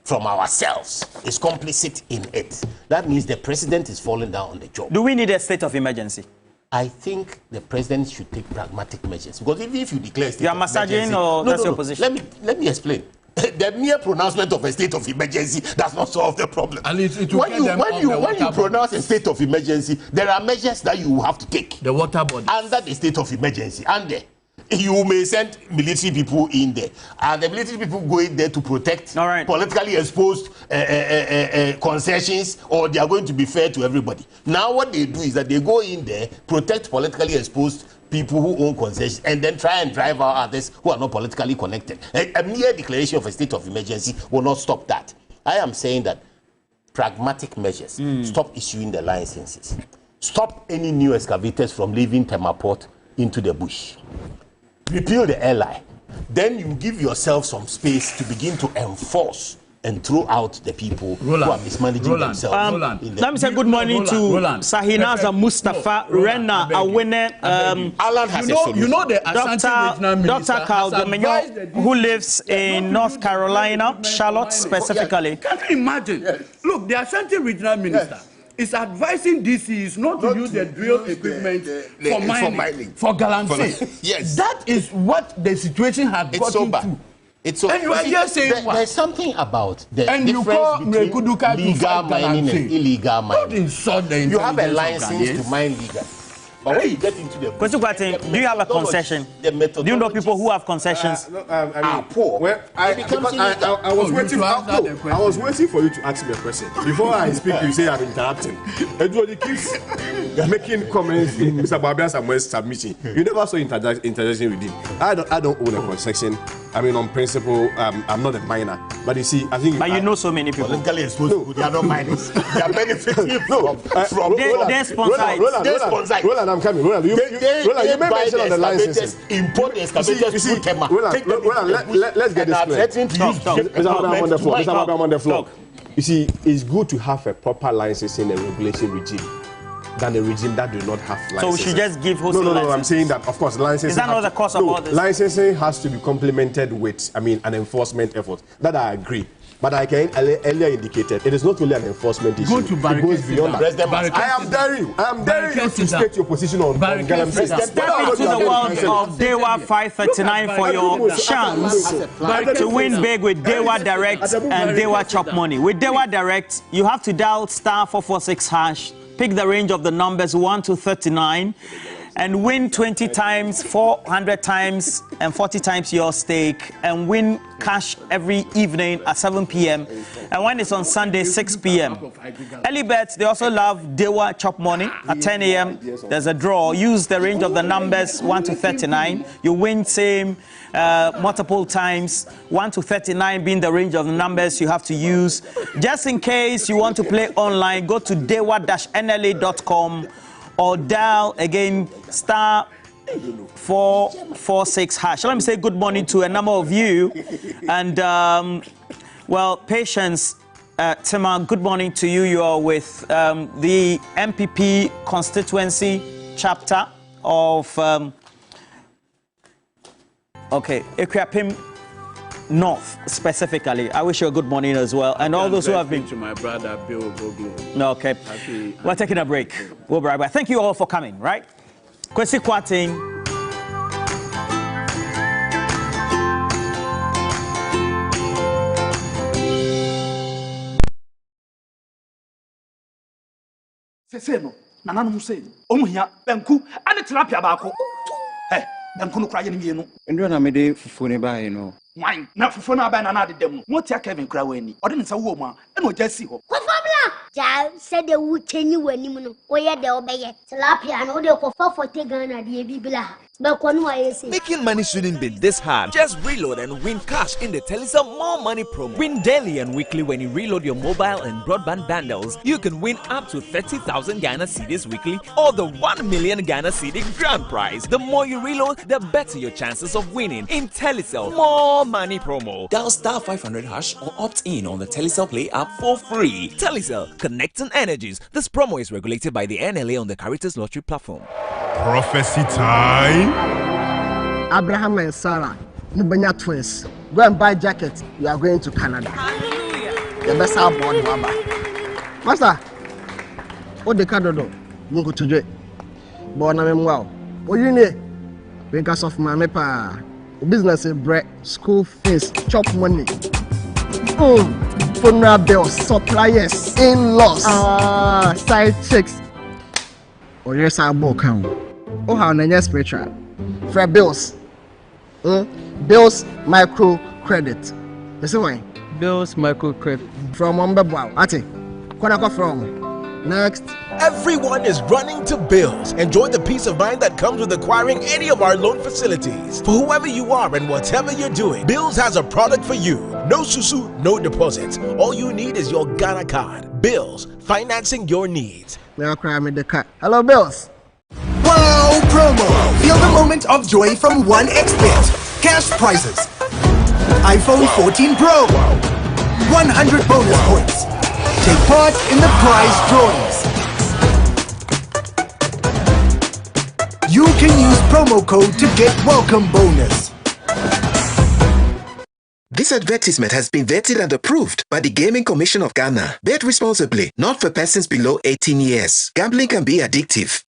from ourselves, is complicit in it. That means the president is falling down on the job. Do we need a state of emergency? I think the president should take pragmatic measures, because even if you declare state you are of massaging emergency, or that's your position? Let me explain. The mere pronouncement of a state of emergency does not solve the problem. And when you pronounce a state of emergency, there are measures that you have to take. The water body under the state of emergency, and you may send military people in there, and the military people go in there to protect politically exposed concessions, or they are going to be fair to everybody. Now what they do is that they go in there, protect politically exposed people who own concessions, and then try and drive out others who are not politically connected. A mere declaration of a state of emergency will not stop that. I am saying that pragmatic measures, stop issuing the licenses, stop any new excavators from leaving Temaport into the bush, repeal the airline, then you give yourself some space to begin to enforce and throw out the people who are mismanaging themselves. Let me say good morning to Sahinaza Mustafa, Rena Awene, Alan has a solution. You know the Dr. Carl Domenyo, who lives in North Carolina, Charlotte specifically. Can you imagine? Yes. Look, the Ashanti regional minister is advising DCs not to use the drill equipment for mining, for galamsey. Yes. That is what the situation has gotten to. It's so, and you are just saying there's something about the and difference between legal mining and illegal mining. You have a license to mine legal. But when you get into the bush, do you have a concession? Do you know people who have concessions? Are poor. Well, I was waiting. I was waiting for you to ask me a question before I speak. You say I'm interrupting. Everybody keeps making comments in Mr. Babian Samuel's submission. You never saw interjection with him. I don't own a concession. I mean, on principle, I'm not a miner. But you see, I think. But you know so many people. Politically exposed, they are not miners. They are benefiting from. They're sponsored. Roland, I'm coming. Roland, you made mention on the licenses. Import the excavators to Tema. Roland, let's get this clear. Mr. Abraham on the floor. You see, it's good to have a proper licensing and regulation regime than a regime that do not have licenses. So we should just give wholesale licenses. No, I'm saying that, of course, licensing... Is that not the cost of all this? Licensing has to be complemented with, an enforcement effort. That I agree. But I can earlier indicated, it is not only an enforcement issue. It goes beyond that. I am daring you to state your position on galamsey. Step into the world of Dewa 539 for your chance to win big with Dewa Direct and Dewa Chop Money. With Dewa Direct, you have to dial *446#, pick the range of the numbers 1 to 39, and win 20 times, 400 times, and 40 times your stake, and win cash every evening at 7 p.m. And when it's on Sunday, 6 p.m. Early bets, they also love Dewa Chop Money at 10 a.m. There's a draw. Use the range of the numbers 1 to 39. You win same multiple times, 1 to 39 being the range of the numbers you have to use. Just in case you want to play online, go to dewa-nla.com or dial again *446#. Let me say good morning to a number of you. And, well, Patience, Tima, good morning to you. You are with the MPP constituency chapter of, Equiapim North specifically. I wish you a good morning as well. And all those who have been to my brother Bill Goglo. Okay. We're taking a break. We'll be right back. Thank you all for coming, right? Kwesi Kwating, Say no. Nananom say. Omuhia benku ane tilapia baako. Eh, benku no kra ye ne no. Ndo na me de fufu ne ba no. Wine na fufu na ba na na de dem. Mo tia Kevin kra wani. Ode ne nsa wo mu a, e no ja si ho. Ja said the wood chenny when you oya de obeye. Tilapia no de ko 440 Ghana de bibila. Making money shouldn't be this hard. Just reload and win cash in the Telisa More Money promo. Win daily and weekly when you reload your mobile and broadband bundles. You can win up to 30,000 Ghana cedis weekly or the 1 million Ghana cedi grand prize. The more you reload, the better your chances of winning in Telecel More Money promo. Dial star 500 hash or opt in on the Telecel Play app for free. Telecel, connecting energies. This promo is regulated by the NLA on the Caritas Lottery platform. Prophecy time. Abraham and Sarah, Mubanya twins. Go and buy jacket. You are going to Canada. The best born Baba. Master, what the Canada? Mungo today. Born a wow. What you need? Because of my mepa. Business in bread, school fees, chop money. Funeral bills, suppliers, in-laws. Side chicks. Oh yes, I book count. Oh how na spiritual. For bills. Bills micro credit. You see why? Bills micro credit. From Mbabwa. Ati. Kona from. Next. Everyone is running to Bills. Enjoy the peace of mind that comes with acquiring any of our loan facilities. For whoever you are and whatever you're doing, Bills has a product for you. No susu, no deposits. All you need is your Ghana card. Bills, financing your needs. Hello, Bills. Wow promo! Feel the moment of joy from 1xBet. Cash prizes. iPhone 14 Pro. 100 bonus points. Take part in the prize drawings. You can use promo code to get welcome bonus. This advertisement has been vetted and approved by the Gaming Commission of Ghana. Bet responsibly, not for persons below 18 years. Gambling can be addictive.